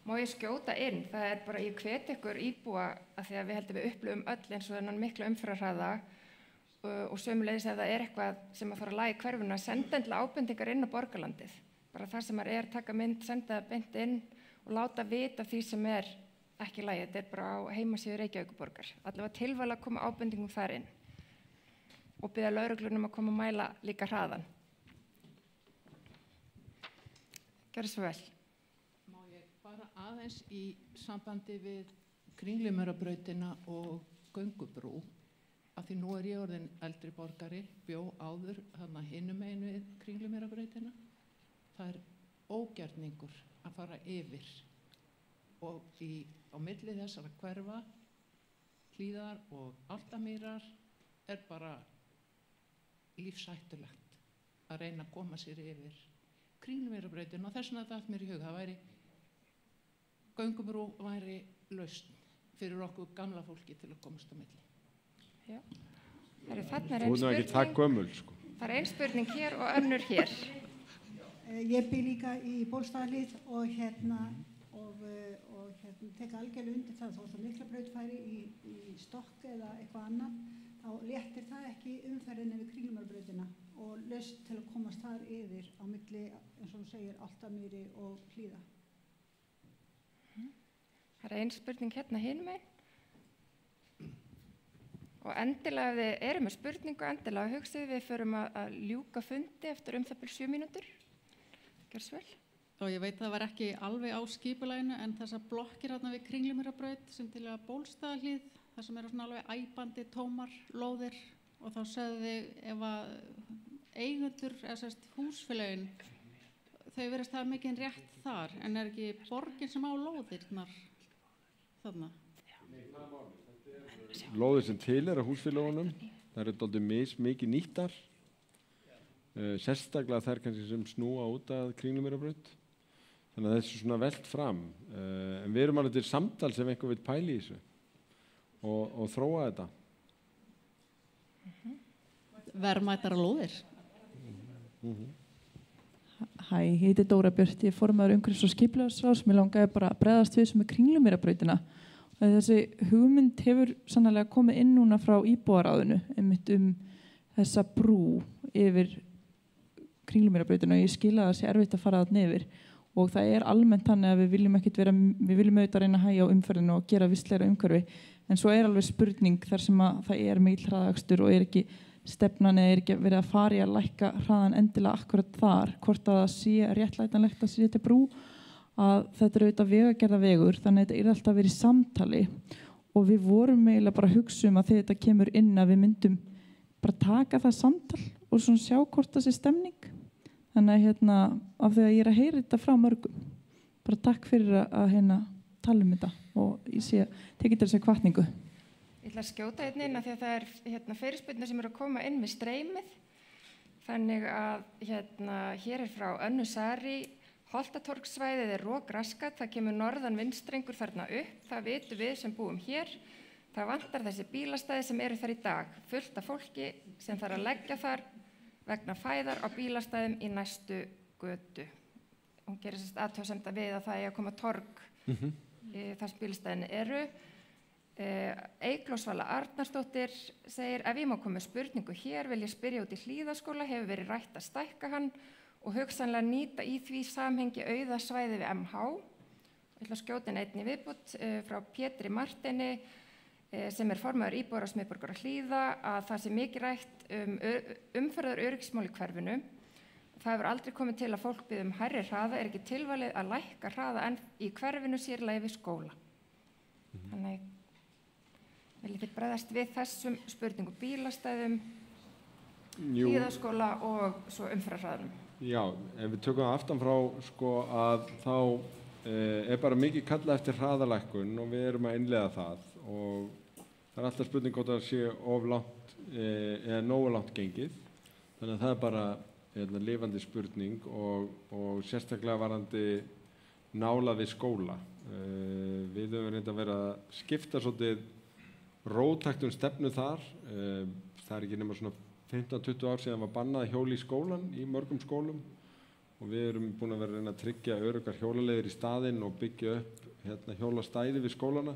Má ég skjóta inn? Það bara, ég hvet ykkur íbúa að því að við heldum við upplifum öll eins og þennan mikla umferðarhraða og sömuleiðis ef það eitthvað sem að fara að laga í hverfuna, senda endilega ábendingar inn á borgarlandið. Bara það sem taka mynd, senda það beint inn og láta vita því sem ekki í lagi. Þetta bara á heimasíðu Reykjavíkurborgar. Allavega tilvæla að koma ábendingum þar inn og biðja lögreglunum að koma að mæla líka hraðan. Gjörðu svo vel. Má ég fara aðeins í sambandi við Kringlumýrarbrautina og göngubrú, af því nú ég orðin eldri borgari, bjó áður þarna hinum megin við Kringlumýrarbrautina. Það ógjörningur að fara yfir og á milli þessara hverfa, Hlíðar og Álftamýrar bara lífshættulegt að reyna að koma sér yfir Kringlumýrarbrautina og þess vegna datt mér í hug það göngubrú væri lausn fyrir okkur gamla fólki til að komast á milli. Já. Þarna ein spurning. Ekki það gömul, sko. Það ein spurning hér og önnur hér. Ég bý líka í Bólstaðarhlíð og tek algjörlega undir það þó að Miklabraut færi í stokk eða eitthvað annað, þá léttir það ekki umferðinni við Kringlumýrarbrautina og lausn til að komast þar yfir á milli, eins og þú segir, Álftamýri og Hlíða. Það ein spurning hérna hinum megin. Og endilega ef þið eru með spurningu, endilega hugsið, við förum að ljúka fundi eftir það bil 7 mínútur. Gjörðu svo vel. Og ég veit það var ekki alveg á skipulaginu en þessar blokkir hérna við Kringlumýrarbraut sem til að Bólstaðarhlíð, þar sem svona alveg æpandi tómar lóðir og þá sögðu þið ef að eigendur, eða húsfélögin, þau verðast það mikið rétt þar en ekki borgin sem á lóðirnar þarna? Lóðir sem til að húsfélögunum, það dálítið mikið nýttar, sérstaklega þær kannski sem snúa út að Kringlumýrarbraut. Þannig að þessu svona velt fram. En við erum alveg til samtal sem einhver vill pæla í þessu og þróa þetta. Verðmætara lóðir. Hæ, ég heiti Dóra Björt, ég er formaður umhverfis- og skipulagsráðs. Mér langaði bara að bregðast við sem Kringlumýrarbrautina. Þessi hugmynd hefur sannarlega komið inn núna frá íbúaráðinu einmitt þessa brú yfir Kringlumýrarbrautina og ég skil að það sé erfitt að fara þarna yfir og það almennt þannig að við viljum auðvitað reyna að hægja á umferðinu og gera vistlegra umhverfi en svo alveg spurning þar sem að það mikill hraðakstur og ekki stefnan eða ekki verið að fara í að lækka hraðan endilega akkurat þar, hvort að það sé réttlætanlegt að setja brú að þetta auðvitað vegagerða vegur þannig að þetta alltaf verið í samtali og við vorum eiginlega bara að hugsa að þegar þetta kemur inn að við myndum bara taka það samtal og svona sjá hvort það sé stemning þannig að af því að ég að heyra þetta frá mörgum bara takk fyrir að tala þetta og ég tekið til þessi hvatningu. Ég ætla að skjóta hérna inn að því að það fyrirspurnir sem að koma inn með streymið þannig að hér frá Önnu Sari Holtatorgssvæðið rokraskat, það kemur norðan vindstrengur þarna upp, það vitum við sem búum hér. Það vantar þessi bílastæði sem eru þar í dag, fullt af fólki sem þarf að leggja þar vegna fæðar á bílastæðum í næstu götu. Hún gerir athugasemd við að það að koma torg þar sem bílastæðin eru. Eygló Svala Arnarsdóttir segir, ef ég má koma með spurningu hér, vil ég spyrja út í Hlíðaskóla, hefur verið rætt að stækka hann og hugsanlega nýta í því samhengi auðasvæði við MH. Ég ætla að skjóta inn einni viðbútt frá Pétri Martini sem formaður íbúðar á Miðborgar Hlíða að það sé mikið rætt umferðaröryggismál í hverfinu. það hefur aldrei komið til að fólk biður hærri hraða, ekki tilvalið að lækka hraða en í hverfinu sérlega við skóla. Þannig viljið þið bregðast við þessum spurningum, bílastæðum, hlíðaskóla og svo umferðarhraðanum? Já, ef við tökum aftan frá sko að þá bara mikið kallað eftir hraðalækkun og við erum að innleiða það og það er alltaf spurning hvort það sé of langt eða nógu langt gengið. Þannig að það er bara lifandi spurning og sérstaklega varðandi nála við skóla. Við höfum reynd að vera að skipta svolítið róttækt stefnu þar. Það er ekki nema svona 15-20 ár síðan var bannað hjól í skólan í mörgum skólum og við erum búin að vera að reyna að tryggja öruggar hjólaleiðir í staðinn og byggja upp hjólastæði við skólana.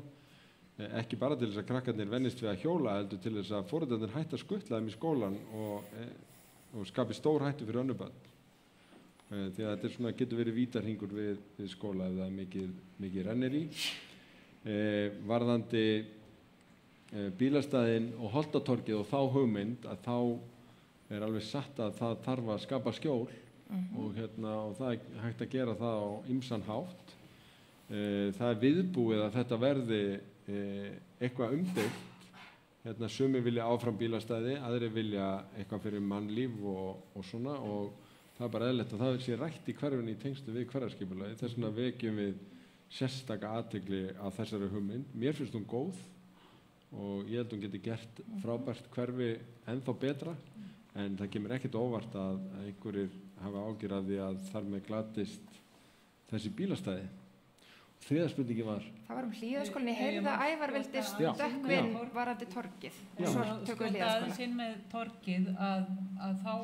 Ekki bara til þess að krakkarnir vennist við að hjóla, heldur til þess að foreldrarnir hætti að skutla þeim í skólan og skapi stór hættu fyrir önnur börn. Því að þetta svona, getur verið vítahringur við skóla ef það er mikið rennir í. Varðandi bílastæðin og Holtatorgið og þá hugmynd að þá er alveg satt að það þarf að skapa skjól og það er hægt að gera það á ýmsan hátt. Það er viðbúið að þetta verði eitthvað umdeilt. Sumir vilja áfram bílastæði, aðrir vilja eitthvað fyrir mannlíf og svona og það er bara eðlilegt að það sé rætt í hverfinu í tengstu við hverfisskipulagi. Þess vegna vekjum við sérstaka athygli að þessari hugmynd. Mér finnst hún góð og ég held hún geti gert frábært hverfi ennþá betra en það kemur ekkert óvart að einhverjir hafa ágjur af því að þar með glatist þessi bílastæði. Þriðja spurningi var? Það var hlíðaskólann. Ég heyrði að Ævar vildi stökkvinn varðandi torgið. Og svo tökum við hlíðaskólann. Aðeins inn með torgið að þá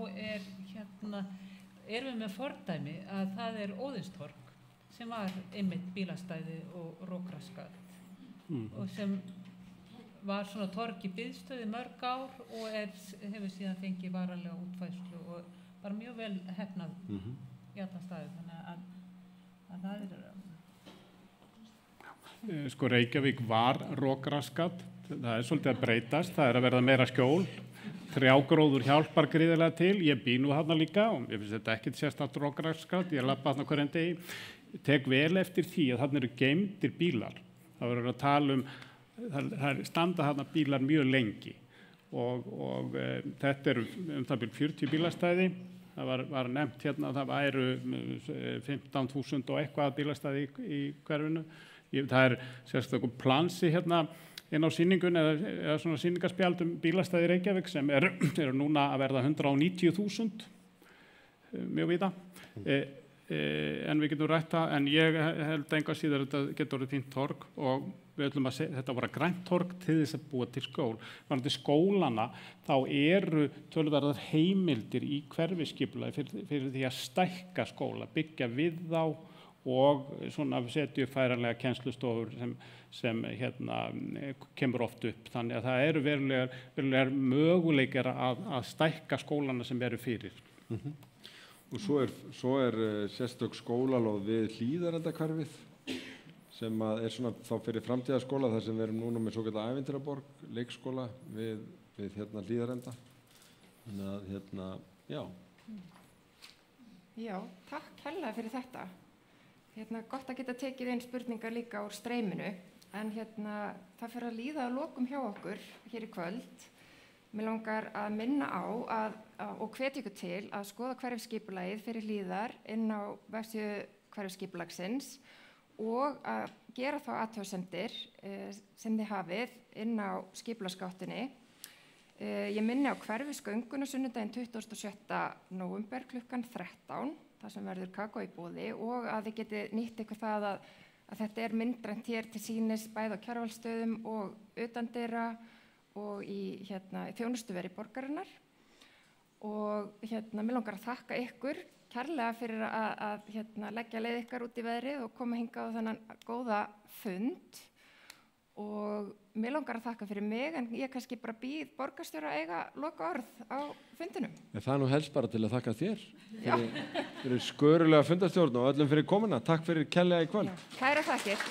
erum við með fordæmi að það er Óðinstorg sem var einmitt bílastæði og rókraskat og sem var svona torg í biðstöði mörg ár og hefur síðan fengið varanlega útfærslu og bara mjög vel hefnað í alla staði. Þannig að það er... Sko Reykjavík var rókraskat, það er svolítið að breytast, það er að verða meira skjól. Trjágróður hjálpar gríðarlega til, ég bý nú þarna líka og ég finnst þetta ekkert sérstakt rókraskat, ég labba þarna hverjum degi. Ég tek vel eftir því að þarna eru geymdir bílar. Það verður að tala það standa þarna bílar mjög lengi og þetta eru það byrjum 40 bílastæði. Það var nefnt hérna að það væru 15.000 og eitthvað bílastæði í hverfinu. Það er sérstaklega plansi hérna inn á sýningun eða svona sýningarspjald bílastæði Reykjavík sem eru núna að verða 190.000 mjög víða. En við getum rætt það, en ég held enga síðar að þetta getur orðið fínt torg og við ætlum að segja þetta var grænt torg til þess að búa til skól. Varðandi skólana þá eru töluverðar heimildir í hverfisskipulagi fyrir því að stækka skóla, byggja við þá og svona setja upp færanlega kennslustofur sem kemur oft upp. Þannig að það eru verulegar möguleikar að stækka skólana sem eru fyrir. Og svo er sérstök skólalóð við Hlíðarendahverfið sem er svona þá fyrir framtíðarskóla þar sem við erum núna með svokallaða ævintýraborg, leikskóla við Hlíðarenda. Þannig að já. Já, takk kærlega fyrir þetta. Gott að geta tekið inn spurningar líka úr streyminu, en það fyrir að líða að lokum hjá okkur hér í kvöld. Mér langar að minna á og hvetja ykkur til að skoða hverfisskipulagið fyrir Hlíðar inn á vefsíðu hverfisskipulagsins og að gera þá athugasemdir sem þið hafið inn á skipulagsgáttunni. Ég minni á hverfisgönguna sunnudaginn 27. nóvember klukkan 13. Það sem verður kakó í boði og að þið geti nýtt ykkur það að þetta er myndrænt hér til sýnis bæði á Kjarvalsstöðum og utandyra og í þjónustuveri borgarinnar. Og mér langar að þakka ykkur kærlega fyrir að leggja leið ykkar út í veðrið og koma hingað á þennan góða fund. Og mér langar að þakka fyrir mig, en ég kannski bara býð borgarstjóra að eiga loka orð á fundinum. Það er nú helst bara til að þakka þér fyrir skörulega fundarstjórn og öllum fyrir komuna. Takk fyrir kærlega í kvöld. Kæra þakkir.